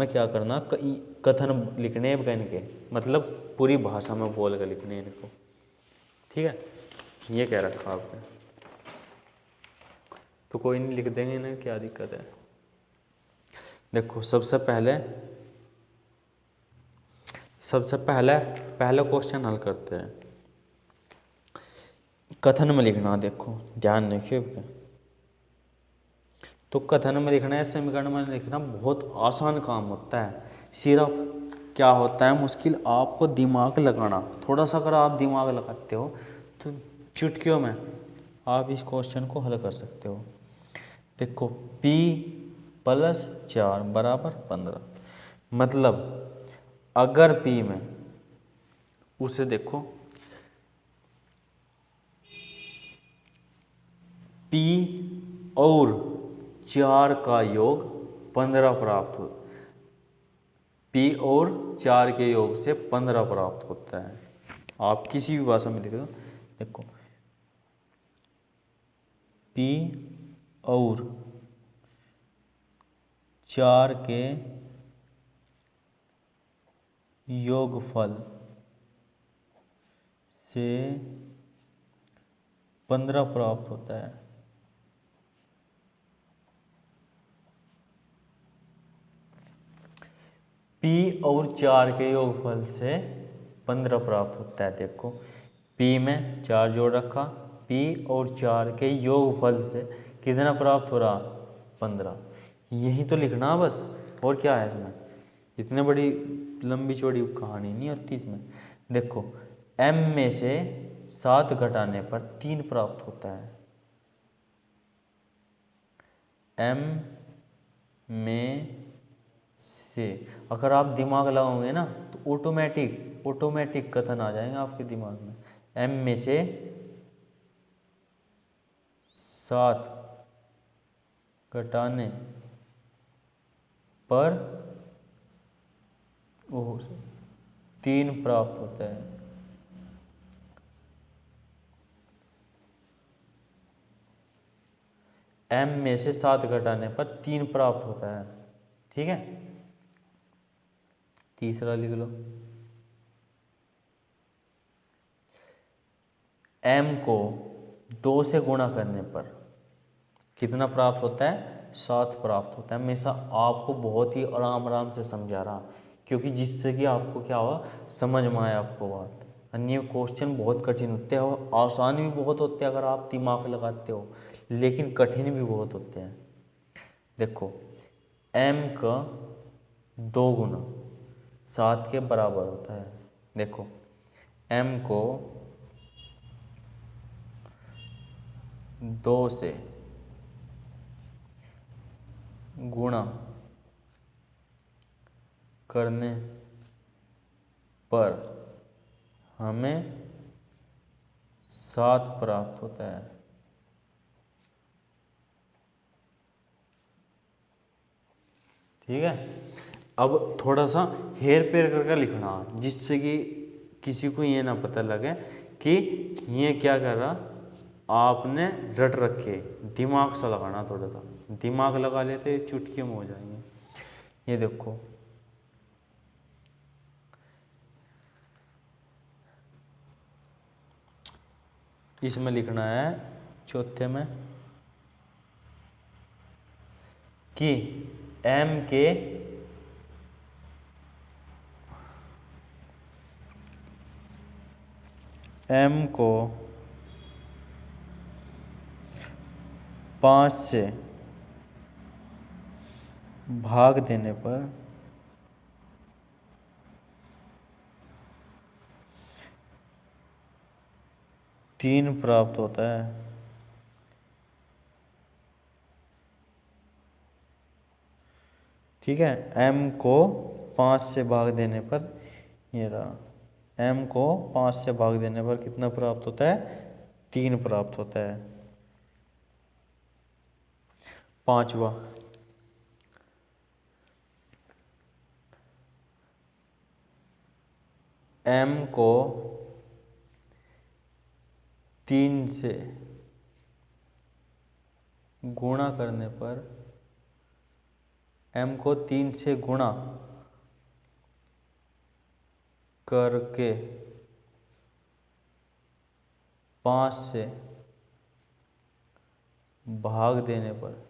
क्या करना, कथन लिखने हैं इनके, मतलब पूरी भाषा में बोल कर लिखने हैं इनको। ठीक है, ये कह रखा आपने, तो कोई नहीं लिख देंगे ना, क्या दिक्कत है। देखो सबसे पहले क्वेश्चन हल करते हैं। कथन में लिखना, देखो ध्यान रखिए। तो कथन में लिखना है, समीकरण में लिखना बहुत आसान काम होता है। सिर्फ क्या होता है मुश्किल, आपको दिमाग लगाना। थोड़ा सा अगर आप दिमाग लगाते हो तो चुटकियों में आप इस क्वेश्चन को हल कर सकते हो। देखो p + 4 = 15। मतलब अगर p में, उसे देखो p और 4 का योग 15 प्राप्त हो, p और 4 के योग से 15 प्राप्त होता है। आप किसी भी भाषा में लिख दो, देखो p और 4 के योगफल से 15 प्राप्त होता है। P और 4 के योगफल से 15 प्राप्त होता है। देखो P में 4 जोड़ रखा, P और 4 के योगफल से कितना प्राप्त हो रहा? 15। यही तो लिखना बस, और क्या है इसमें? इतने बड़ी लंबी चौड़ी कहानी नहीं होती इसमें। देखो M में से 7 घटाने पर 3 प्राप्त होता है। M में से अगर आप दिमाग लगाओगे ना तो ऑटोमेटिक कथन आ जाएंगे आपके दिमाग में। M में से 7 घटाने पर 3 प्राप्त होता है। M में से 7 घटाने पर 3 प्राप्त होता है। ठीक है, तीसरा लिख लो। M को 2 से गुणा करने पर कितना प्राप्त होता है? 7 प्राप्त होता है। हमेशा आपको बहुत ही आराम से समझा रहा, क्योंकि जिससे कि आपको क्या हो, समझ में आए आपको बात। अन्य क्वेश्चन बहुत कठिन होते हैं, आसान भी बहुत होते हैं अगर आप दिमाग लगाते हो, लेकिन कठिन भी बहुत होते हैं। देखो M का 2 गुना 7 के बराबर होता है। देखो M को 2 से गुणा करने पर हमें 7 प्राप्त होता है। ठीक है, अब थोड़ा सा हेर फेर करके लिखना, जिससे कि किसी को ये ना पता लगे कि ये क्या कर रहा, आपने रट रखे। दिमाग सा लगाना, थोड़ा सा दिमाग लगा लेते चुटकी में हो जाएंगे। ये देखो इसमें लिखना है चौथे में कि M के M को 5 से भाग देने पर 3 प्राप्त होता है। ठीक है, M को 5 से भाग देने पर, ये रहा, M को 5 से भाग देने पर कितना प्राप्त होता है? 3 प्राप्त होता है। पांचवा, M को 3 से गुणा करने पर, M को 3 से गुणा करके 5 से भाग देने पर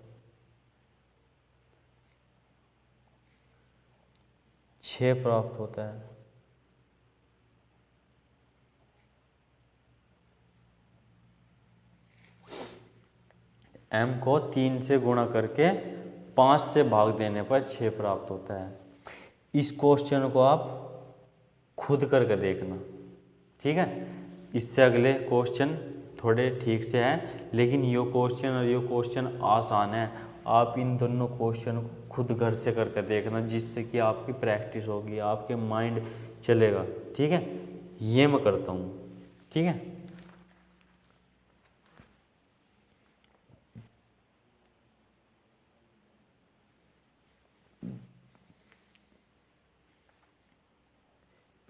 6 प्राप्त होता है। M को 3 से गुणा करके 5 से भाग देने पर 6 प्राप्त होता है। इस क्वेश्चन को आप खुद करके देखना। ठीक है, इससे अगले क्वेश्चन थोड़े ठीक से हैं, लेकिन ये क्वेश्चन और ये क्वेश्चन आसान है। आप इन दोनों क्वेश्चन को खुद घर से करके देखना, जिससे कि आपकी प्रैक्टिस होगी, आपके माइंड चलेगा। ठीक है, ये मैं करता हूँ। ठीक है,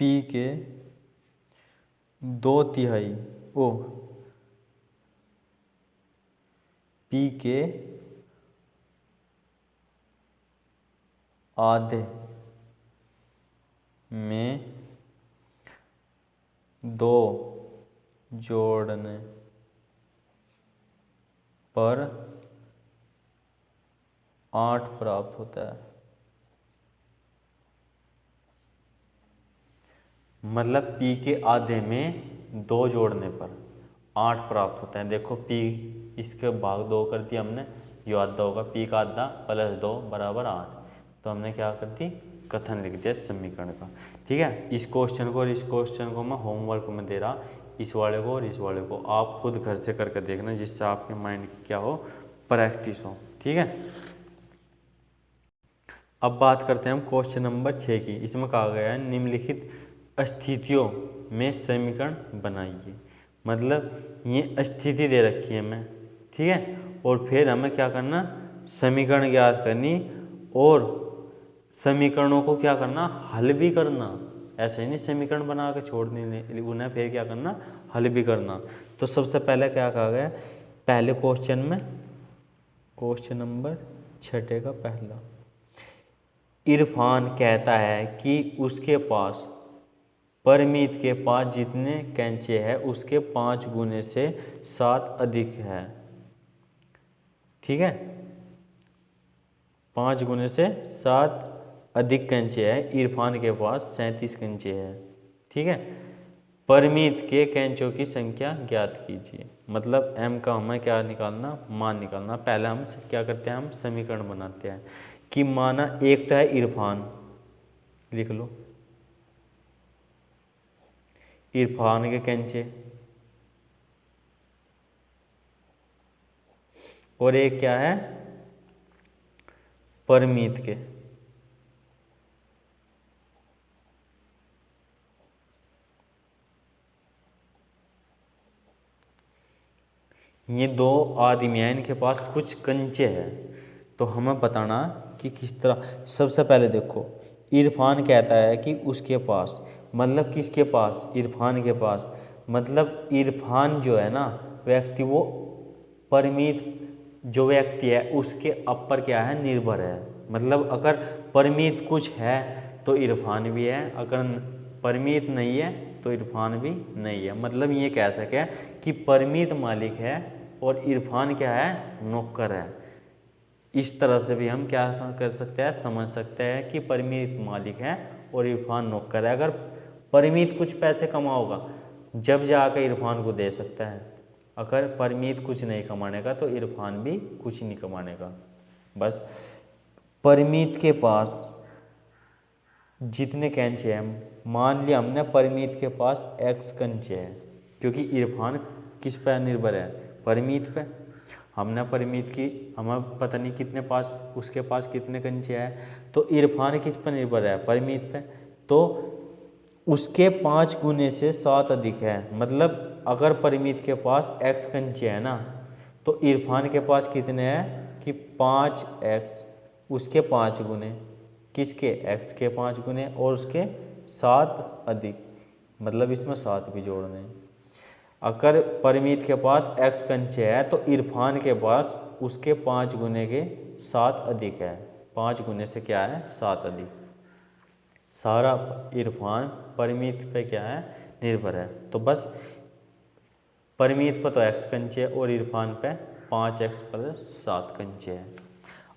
P के 2/3 P के आधे में 2 जोड़ने पर 8 प्राप्त होता है। मतलब p के आधे में 2 जोड़ने पर 8 प्राप्त होता है। देखो p इसके भाग 2 कर दिया हमने, यो आधा होगा, p का आधा प्लस 2 बराबर 8। तो हमने क्या कर दी, कथन लिख दिया समीकरण का। ठीक है, इस क्वेश्चन को और इस क्वेश्चन को मैं होमवर्क में दे रहा, इस वाले को और इस वाले को आप खुद घर से करके देखना, जिससे आपके माइंड की क्या हो, प्रैक्टिस हो। ठीक है, अब बात करते हैं हम क्वेश्चन नंबर 6 की। इसमें कहा गया है निम्नलिखित स्थितियों में समीकरण बनाइए। मतलब ये स्थिति दे रखी है हमें, ठीक है, और फिर हमें क्या करना, समीकरण ज्ञात करनी और समीकरणों को क्या करना, हल भी करना। ऐसे ही नहीं समीकरण बना के छोड़ देने, उन्हें फिर क्या करना, हल भी करना। तो सबसे पहले क्या कहा गया, पहले क्वेश्चन में, क्वेश्चन नंबर 6 का पहला, इरफान कहता है कि उसके पास परमीत के पास जितने कैंचे हैं उसके 5 गुने से 7 अधिक है। ठीक है, 5 गुने से 7 अधिक कैंचे हैं। इरफान के पास 37 कैंचे हैं। ठीक है, परमीत के कैंचों की संख्या ज्ञात कीजिए। मतलब m का हमें क्या निकालना, मान निकालना। पहले हम क्या करते हैं, हम समीकरण बनाते हैं कि माना एक तो है इरफान, लिख लो इरफान के कैंचे, और एक क्या है, परमीत के। ये 2 आदमी हैं, इनके पास कुछ कंचे हैं। तो हमें बताना कि किस तरह। सबसे पहले देखो, इरफान कहता है कि उसके पास, मतलब किसके पास, इरफान के पास। मतलब इरफान जो है ना व्यक्ति, वो परमीत जो व्यक्ति है उसके ऊपर क्या है, निर्भर है। मतलब अगर परमीत कुछ है तो इरफान भी है, अगर परमीत नहीं है तो इरफान भी नहीं है। मतलब ये कह सके कि परमीत मालिक है और इरफान क्या है, नौकर है। इस तरह से भी हम क्या कर सकते हैं, समझ सकते हैं कि परमीत मालिक है और इरफान नौकर है। अगर परमीत कुछ पैसे कमाओगा जब जाकर इरफान को दे सकता है, अगर परमीत कुछ नहीं कमाने का तो इरफान भी कुछ नहीं कमाने का। बस परमीत के पास जितने कैंचे हैं, मान लिया हमने परमीत के पास x कंचे हैं, क्योंकि इरफान किस पर निर्भर है, परमीत पे। हमने परमीत की, हमें पता नहीं कितने पास, उसके पास कितने कंचे हैं, तो इरफान किस पर निर्भर है, परमीत पे। तो उसके 5 गुने से 7 अधिक है। मतलब अगर परमीत के पास x कंचे हैं ना, तो इरफान के पास कितने हैं कि 5x, उसके 5 गुने, किसके, x के 5 गुने और उसके 7 अधिक। मतलब इसमें 7 भी जोड़ने हैं। अगर परमीत के पास x कंचे है तो इरफान के पास उसके 5 गुने के 7 अधिक है। 5 गुने से क्या है, 7 अधिक। सारा इरफान परमीत पे क्या है, निर्भर है। तो बस परमीत पे तो x कंचे और इरफान पे 5x + 7 कंचे है।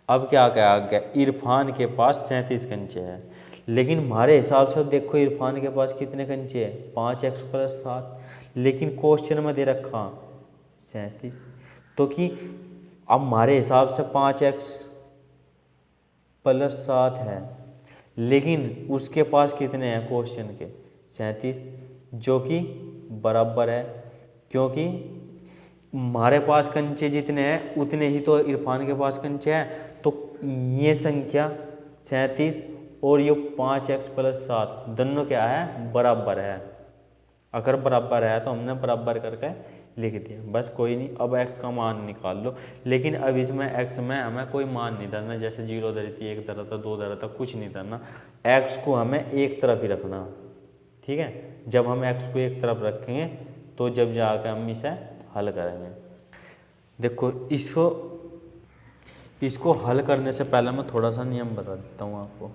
अब क्या कहा गया, इरफान के पास 37 कंचे हैं। लेकिन हमारे हिसाब से देखो इरफान के पास कितने कंचे हैं, 5x + 7। लेकिन क्वेश्चन में दे रखा 37। तो कि अब हमारे हिसाब से 5x + 7 है, लेकिन उसके पास कितने हैं क्वेश्चन के, 37, जो कि बराबर है। क्योंकि हमारे पास कंचे जितने हैं उतने ही तो इरफान के पास कंचे हैं। तो ये संख्या 37 और ये 5x + 7 दोनों क्या है, बराबर है। अगर बराबर है तो हमने बराबर करके लिख दिया, बस कोई नहीं। अब x का मान निकाल लो। लेकिन अब इसमें x में हमें कोई मान नहीं धरना, जैसे 0 धरी थी, 1 धरा था, 2 धरा था, कुछ नहीं धरना। x को हमें एक तरफ ही रखना। ठीक है, जब हम x को एक तरफ रखेंगे तो जब जाकर हम इसे हल करेंगे। देखो इसको हल करने से पहले मैं थोड़ा सा नियम बता देता हूँ आपको।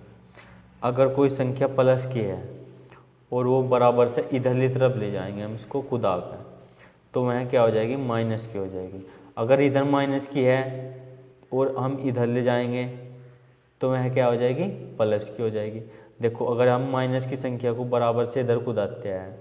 अगर कोई संख्या प्लस की है और वो बराबर से इधरली तरफ ले जाएंगे हम इसको खुदा कर, तो वह क्या हो जाएगी, माइनस की हो जाएगी। अगर इधर माइनस की है और हम इधर ले जाएंगे तो वह क्या हो जाएगी, प्लस की हो जाएगी। देखो अगर हम माइनस की संख्या को बराबर से इधर कुदाते हैं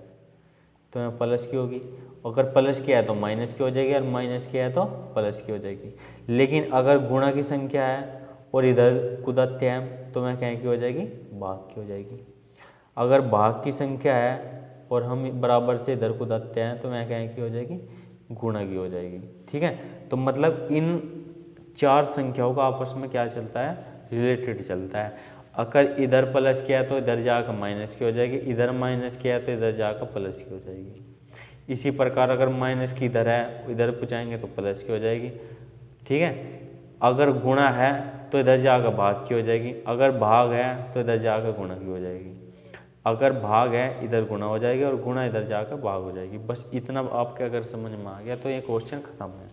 तो यहाँ प्लस की होगी, अगर प्लस की है तो माइनस की हो जाएगी और माइनस की है तो प्लस की हो जाएगी। लेकिन अगर गुणा की संख्या है और इधर कुदाते हैं तो वह क्या की हो जाएगी, भाग की हो जाएगी। अगर भाग की संख्या है और हम बराबर से इधर कुदाते हैं तो वह क्या की हो जाएगी, गुणा की हो जाएगी। ठीक है, तो मतलब इन चार संख्याओं का आपस में क्या चलता है, रिलेटेड चलता है। अगर इधर प्लस किया तो इधर जाकर माइनस की हो जाएगी, इधर माइनस किया तो इधर जाकर प्लस की हो जाएगी। इसी प्रकार अगर माइनस की इधर है इधर पहुँचाएंगे तो प्लस की हो जाएगी। ठीक है, अगर गुणा है तो इधर जाकर भाग की हो जाएगी, अगर भाग है तो इधर जाकर गुणा की हो जाएगी, अगर भाग है इधर गुणा हो जाएगी और गुणा इधर जाकर भाग हो जाएगी। बस इतना आपके अगर समझ में आ गया तो ये क्वेश्चन खत्म है।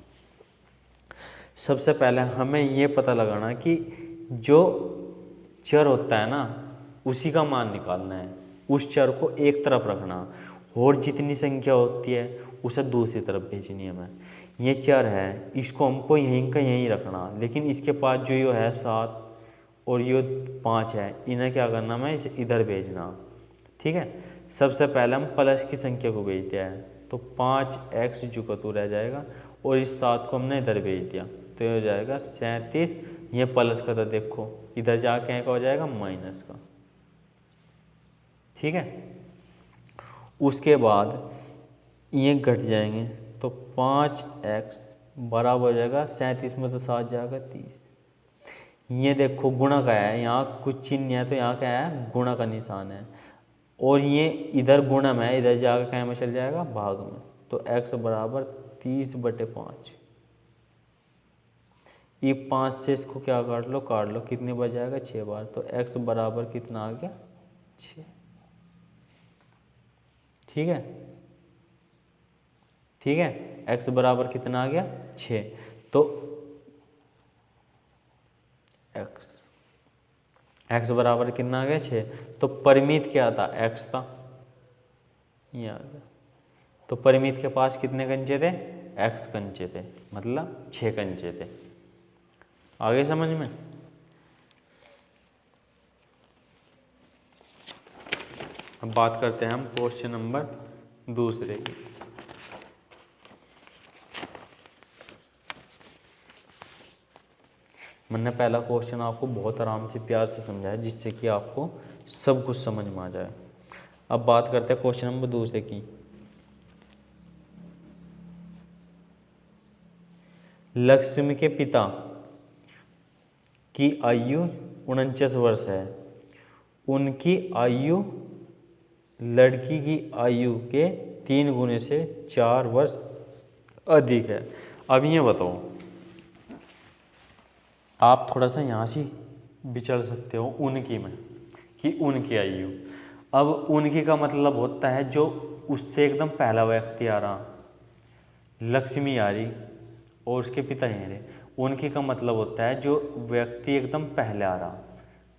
सबसे पहले हमें ये पता लगाना कि जो चर होता है ना उसी का मान निकालना है, उस चर को एक तरफ रखना और जितनी संख्या होती है उसे दूसरी तरफ भेजनी है। हमें ये चर है इसको हमको यहीं का यहीं रखना, लेकिन इसके पास जो ये है 7 और ये 5 है, इन्हें क्या करना, मैं इसे इधर भेजना। ठीक है, सबसे पहले हम प्लस की संख्या को भेजते हैं तो 5x जो का तू रह जाएगा और इस 7 को हमने इधर भेज दिया तो ये हो जाएगा 37। ये प्लस का था, देखो इधर जाके क्या हो जाएगा, माइनस का। ठीक है, उसके बाद ये घट जाएंगे तो 5x बराबर हो जाएगा 37 में तो 7 जाएगा 30। ये देखो गुणा का है, यहाँ कुछ चिन्ह है तो यहाँ क्या है, गुणा का निशान है और ये इधर गुणा में है, इधर जाकर क्या में चल जाएगा, भाग में। तो x बराबर 30/5। ये 5 से इसको क्या काट लो, कितनी बार जाएगा, 6 बार। तो x बराबर कितना आ गया, 6। ठीक है, ठीक है, x बराबर कितना आ गया, 6। तो x बराबर कितना आ गया, 6। तो परिमित क्या था, x था, ये आ गया। तो परिमित के पास कितने कंचे थे, x कंचे थे, मतलब 6 कंचे थे। आगे समझ में। अब बात करते हैं हम क्वेश्चन नंबर दूसरे की। मैंने पहला क्वेश्चन आपको बहुत आराम से प्यार से समझाया जिससे कि आपको सब कुछ समझ में आ जाए। अब बात करते हैं क्वेश्चन नंबर दूसरे की। लक्ष्मी के पिता की आयु 49 वर्ष है, उनकी आयु लड़की की आयु के 3 गुने से 4 वर्ष अधिक है। अब ये बताओ, आप थोड़ा सा यहाँ से विचल सकते हो उनकी में कि उनकी आयु। अब उनकी का मतलब होता है जो उससे एकदम पहला व्यक्ति आ रहा, लक्ष्मी आ रही और उसके पिता ही रहे। उनकी का मतलब होता है जो व्यक्ति एकदम पहले आ रहा,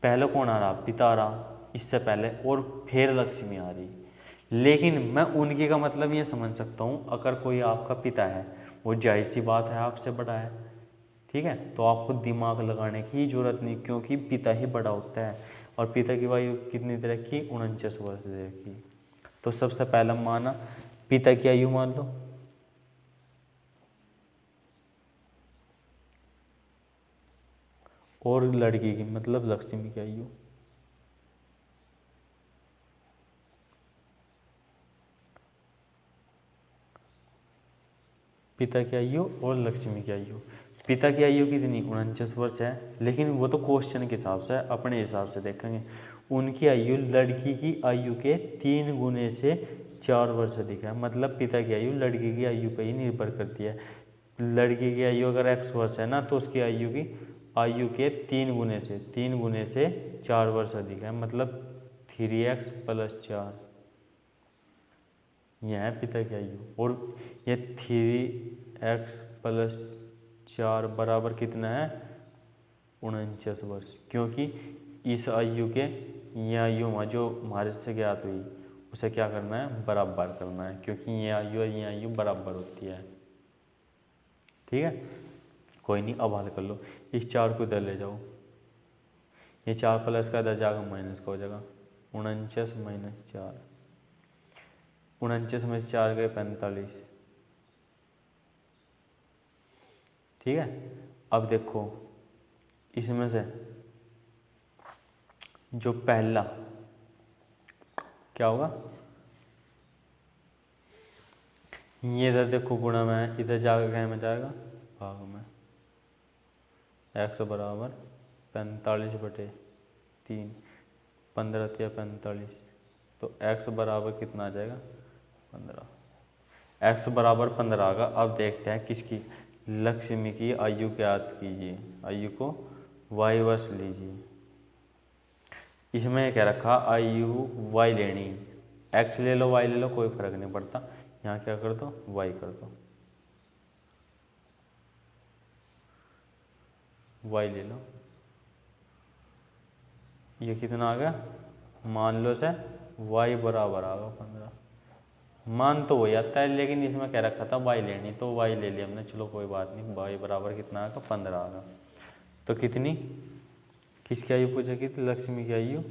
पहले कौन आ रहा, पिता आ रहा इससे पहले और फिर लक्ष्मी आ रही। लेकिन मैं उनकी का मतलब ये समझ सकता हूँ, अगर कोई आपका पिता है वो जाहिर सी बात है आपसे बड़ा है। ठीक है, तो आपको दिमाग लगाने की जरूरत नहीं क्योंकि पिता ही बड़ा होता है। और पिता की आयु कितनी तरह की, 49 वर्ष की। तो सबसे पहला माना पिता की आयु मान लो, और लड़की की मतलब लक्ष्मी की आयु। पिता की आयु और लक्ष्मी की आयु। पिता की आयु कितनी, 49 वर्ष है, लेकिन वो तो क्वेश्चन के हिसाब से अपने हिसाब से देखेंगे। उनकी आयु लड़की की आयु के 3 गुने से 4 वर्ष अधिक है, मतलब पिता की आयु लड़की की आयु पर ही निर्भर करती है। लड़की की आयु अगर x वर्ष है ना तो उसकी आयु के 3 गुने से 4 वर्ष अधिक है, मतलब 3x + 4। यह है पिता की आयु। और ये 3x + 4 बराबर कितना है, 49 वर्ष। क्योंकि इस आयु के ये आयु जो हमारे से ज्ञात हुई उसे क्या करना है, बराबर करना है, क्योंकि ये आयु बराबर होती है। ठीक है, कोई नहीं, अब हल कर लो। इस 4 को इधर ले जाओ, ये 4 प्लस का इधर जाकर माइनस का हो जाएगा, 49 माइनस 4, 49 में से 4 गए 45। ठीक है, अब देखो इसमें से जो पहला क्या होगा, ये इधर देखो गुणा में, इधर जाकर क्या में जाएगा, भाग में। x बराबर 45/3, 15 या 45, तो x बराबर कितना आ जाएगा, 15। x बराबर 15 आ गया। अब देखते हैं किसकी, लक्ष्मी की आयु ज्ञात कीजिए, आयु को y वर्ष लीजिए। इसमें क्या रखा, आयु y लेनी, x ले लो y ले लो कोई फर्क नहीं पड़ता, यहाँ क्या कर दो, y कर दो, y ले लो। ये कितना आ गया, मान लो से y बराबर आ गया 15। मान तो वही आता है, लेकिन इसमें क्या रखा था, y लेनी, तो y ले लिया हमने, चलो कोई बात नहीं। y बराबर कितना आएगा, 15 आ गया। तो कितनी, किसकी आयु पूछा की थी, लक्ष्मी की आयु,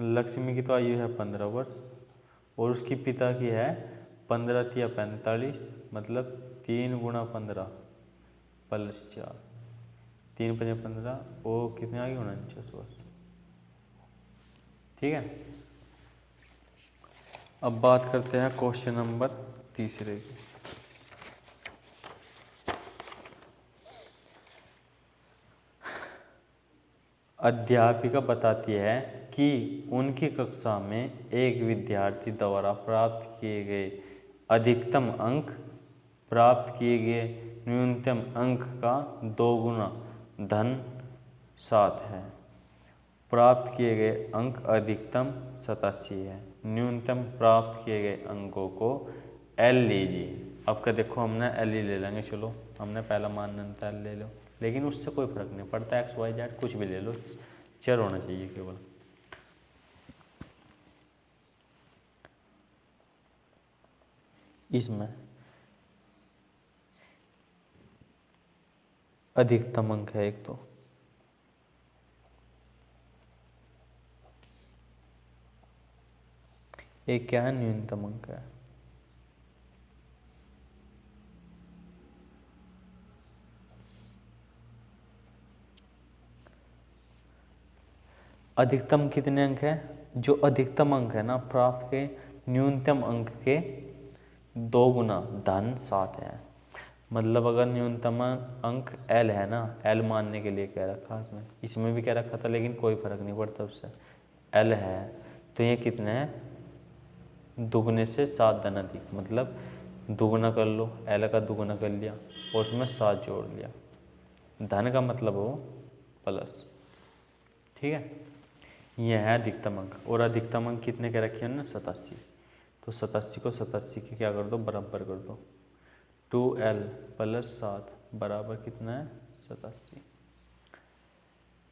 लक्ष्मी की तो आयु है 15 वर्ष, और उसकी पिता की है 15 या 45, मतलब 3 गुणा 15 प्लस 4, 3 5 15, वो कितने आ गई, 49 वर्ष। ठीक है, अब बात करते हैं क्वेश्चन नंबर 3 की। अध्यापिका बताती है कि उनकी कक्षा में एक विद्यार्थी द्वारा प्राप्त किए गए अधिकतम अंक प्राप्त किए गए न्यूनतम अंक का 2 गुना धन 7 है। प्राप्त किए गए अंक अधिकतम 87 है, न्यूनतम प्राप्त किए गए अंकों को L लीजिए। अब क्या देखो, हमने L ही ले लेंगे, चलो हमने पहला मानदंड L ले लो, लेकिन उससे कोई फर्क नहीं पड़ता, x y z कुछ भी ले लो, चर होना चाहिए केवल। इसमें अधिकतम अंक है एक, तो एक क्या है, न्यूनतम अंक है। अधिकतम कितने अंक है, जो अधिकतम अंक है ना प्राप्त के न्यूनतम अंक के 2 गुना धन 7 है। मतलब अगर न्यूनतम अंक L है ना, L मानने के लिए क्या रखा इसमें, इसमें भी क्या रखा था, लेकिन कोई फर्क नहीं पड़ता उससे, L है तो ये कितने हैं, दुगने से 7 धन अधिक, मतलब दुगुना कर लो, L का दुगुना कर लिया और उसमें 7 जोड़ लिया, धन का मतलब हो प्लस। ठीक है, यह है अधिकतम अंक, और अधिकतम अंक कितने के रखे हैं ना, 87। तो 87 को 87 के क्या कर दो, बराबर कर दो, 2L प्लस 7 बराबर कितना है, 87।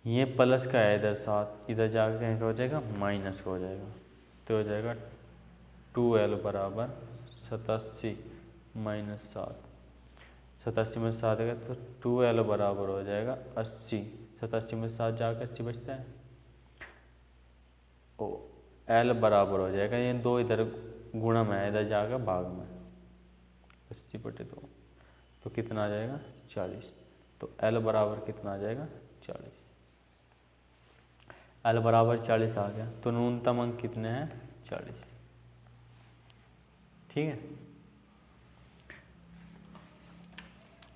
ये प्लस का है इधर 7, इधर जाकर कहीं का हो जाएगा, माइनस का हो जाएगा, तो हो जाएगा 2L बराबर 87 माइनस 7, 87 में 7 गया तो 2L बराबर हो जाएगा 80, 87 में 7 जाकर 80 बचता है, ओ L बराबर हो जाएगा, ये 2 इधर गुणा में है, इधर जाकर भाग में, 80/2, तो कितना आ जाएगा, 40। तो L बराबर कितना आ जाएगा, 40। L बराबर 40 आ गया, तो न्यूनतम अंक कितने हैं, 40। ठीक है,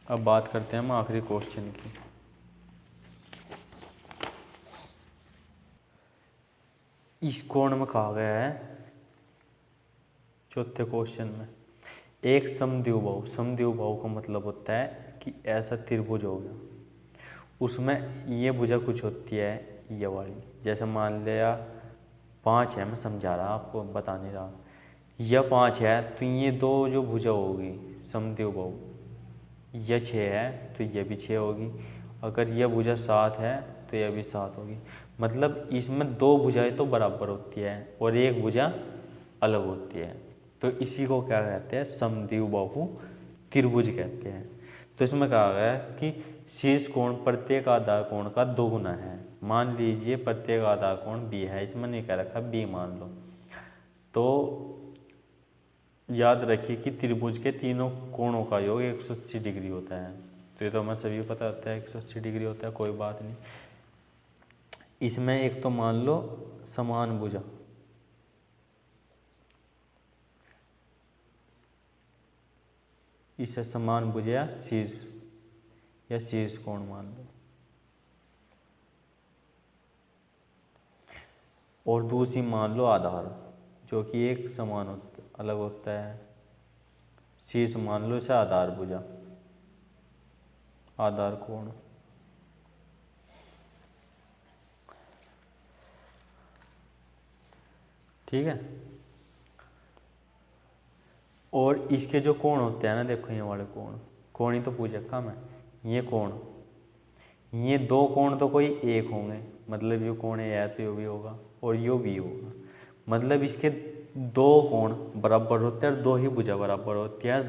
अब बात करते हैं हम आखिरी क्वेश्चन की। इस कोण में कहा गया है चौथे क्वेश्चन में, एक समद्विबाहु, समद्विबाहु का मतलब होता है कि ऐसा त्रिभुज हो गया, उसमें ये भुजा कुछ होती है ये वाली, जैसे मान लिया 5 है, मैं समझा रहा आपको, बता नहीं रहा, यह 5 है तो ये 2 जो भुजा होगी समद्विबाहु, यह 6 है तो यह भी 6 होगी, अगर यह भुजा 7 है तो यह भी 7 होगी। मतलब इसमें 2 भुजाएं तो बराबर होती है और एक भुजा अलग होती है। तो इसी को क्या कहते हैं, समद्विबाहु त्रिभुज कहते हैं। तो इसमें कहा गया है कि शीर्ष कोण प्रत्येक आधार कोण का दोगुना है। मान लीजिए प्रत्येक आधार कोण बी है, इसमें नहीं कह रखा बी मान लो। तो याद रखिए कि त्रिभुज के तीनों कोणों का योग 180 डिग्री होता है। तो ये तो हमें सभी पता होता है 180 डिग्री होता है, कोई बात नहीं। इसमें एक तो मान लो समान भुजा, इसे समान भुजा या शीर्ष कोण मान लो, और दूसरी मान लो आधार, जो कि एक समान अलग होता है। शीर्ष मान लो इसे आधार भुजा, आधार कोण। ठीक है। और इसके जो कोण होते हैं ना, देखो ये वाले कोण ही तो पूछा का मैं, ये कोण, ये दो कोण तो कोई एक होंगे, मतलब ये कोण है तो ये भी होगा और ये भी होगा। मतलब इसके दो कोण बराबर होते हैं और दो ही भुजा बराबर होती है।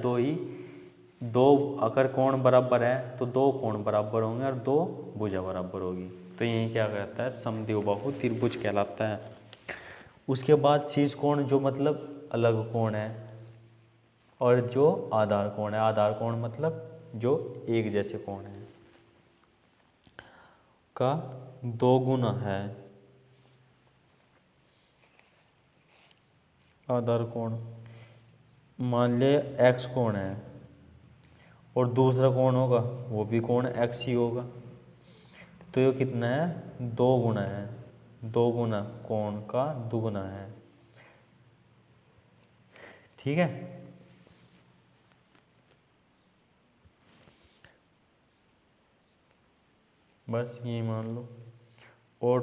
दो अगर कोण बराबर है तो दो कोण बराबर होंगे और दो भुजा बराबर होगी। तो यही क्या कहता है, समद्विबाहु त्रिभुज कहलाता है। उसके बाद शीर्ष कोण जो मतलब अलग कोण है, और जो आधार कोण है, आधार कोण मतलब जो एक जैसे कोण है का दो गुना है। आधार कोण मान ले एक्स कोण है और दूसरा कोण होगा वो भी कोण एक्स ही होगा। तो ये कितना है, दो गुना है, दो गुना कोण का दुगुना है। ठीक है। बस ये मान लो। और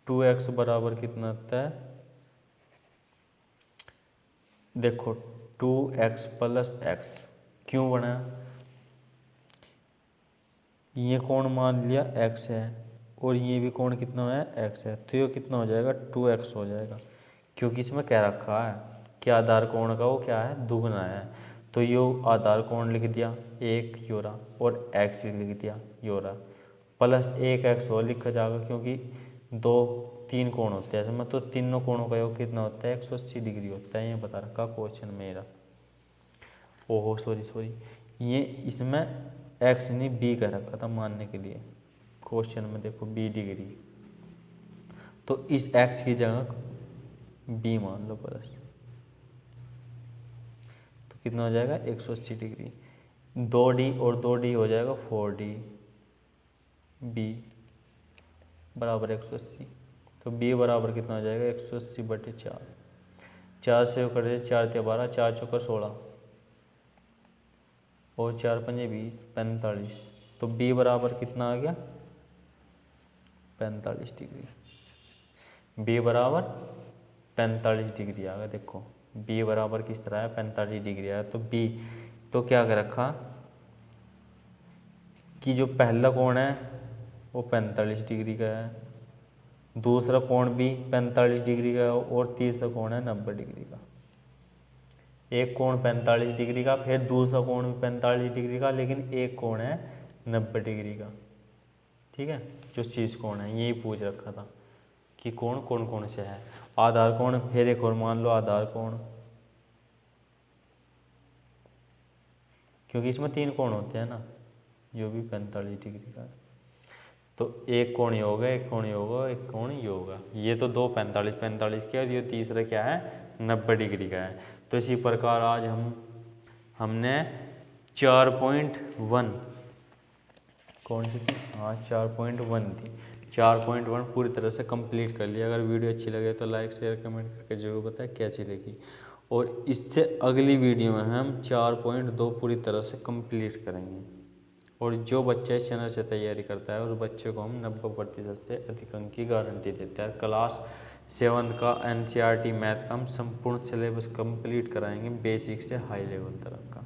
2x बराबर कितना आता है, देखो 2x प्लस एक्स क्यों बना, ये कोण मान लिया x है और ये भी कोण कितना है x है। तो ये कितना हो जाएगा, 2x हो जाएगा, क्योंकि इसमें कह रखा है कि आधार कोण का वो क्या है, दुगना है। तो यो आधार कोण लिख दिया एक योरा और x लिख दिया योरा, प्लस एक एक्स और लिखा जाएगा, क्योंकि तीन कोण होते हैं इसमें, तो तीनों कोणों का योग कितना होता है, 180 डिग्री होता है। ये बता रखा क्वेश्चन मेरा। ओहो सॉरी, ये इसमें एक्स नहीं बी कह रखा था मानने के लिए, क्वेश्चन में देखो बी डिग्री, तो इस एक्स की जगह बी मान लो प्लस, तो कितना हो जाएगा 180 डिग्री। 2d और 2d हो जाएगा 4d, बी बराबर 180। तो बी बराबर कितना हो जाएगा 180/4, 4 से कटे 4 × 12, 4 × 16 और 4 × 5 = 20, 45। तो बी बराबर कितना आ गया 45 डिग्री। बी बराबर 45 डिग्री आ गया। देखो बी बराबर किस तरह है, 45 डिग्री आया। तो बी तो क्या कर रखा कि जो पहला कोण है वो 45 डिग्री का है, दूसरा कोण भी 45 डिग्री का है और तीसरा कोण है 90 डिग्री का। एक कोण 45 डिग्री का, फिर दूसरा कोण भी 45 डिग्री का, लेकिन एक कोण है 90 डिग्री का। ठीक है, जो शीर्ष कोण है यही पूछ रखा था कि कोण कौन कौन से है। आधार कोण, फिर एक और मान लो आधार कोण, क्योंकि इसमें तीन कोण होते हैं ना, जो भी 45 डिग्री का है। तो एक कोण ये होगा, एक कोण ये होगा, एक कोण ये होगा। ये तो दो 45 के, और ये तीसरा क्या है 90 डिग्री का है। तो इसी प्रकार आज हमने 4.1 कौन सी थी, हाँ 4.1 थी, 4.1 पूरी तरह से कंप्लीट कर लिया। अगर वीडियो अच्छी लगे तो लाइक शेयर कमेंट करके जरूर बताएं कैसी लगी। और इससे अगली वीडियो में हम 4.2 पूरी तरह से कंप्लीट करेंगे। और जो बच्चा इस चैनल से तैयारी करता है उस बच्चे को हम 90% से अधिक अंक की गारंटी देते हैं। क्लास 7 का NCERT मैथ का हम संपूर्ण सिलेबस कंप्लीट कराएंगे, बेसिक से हाई लेवल तक का।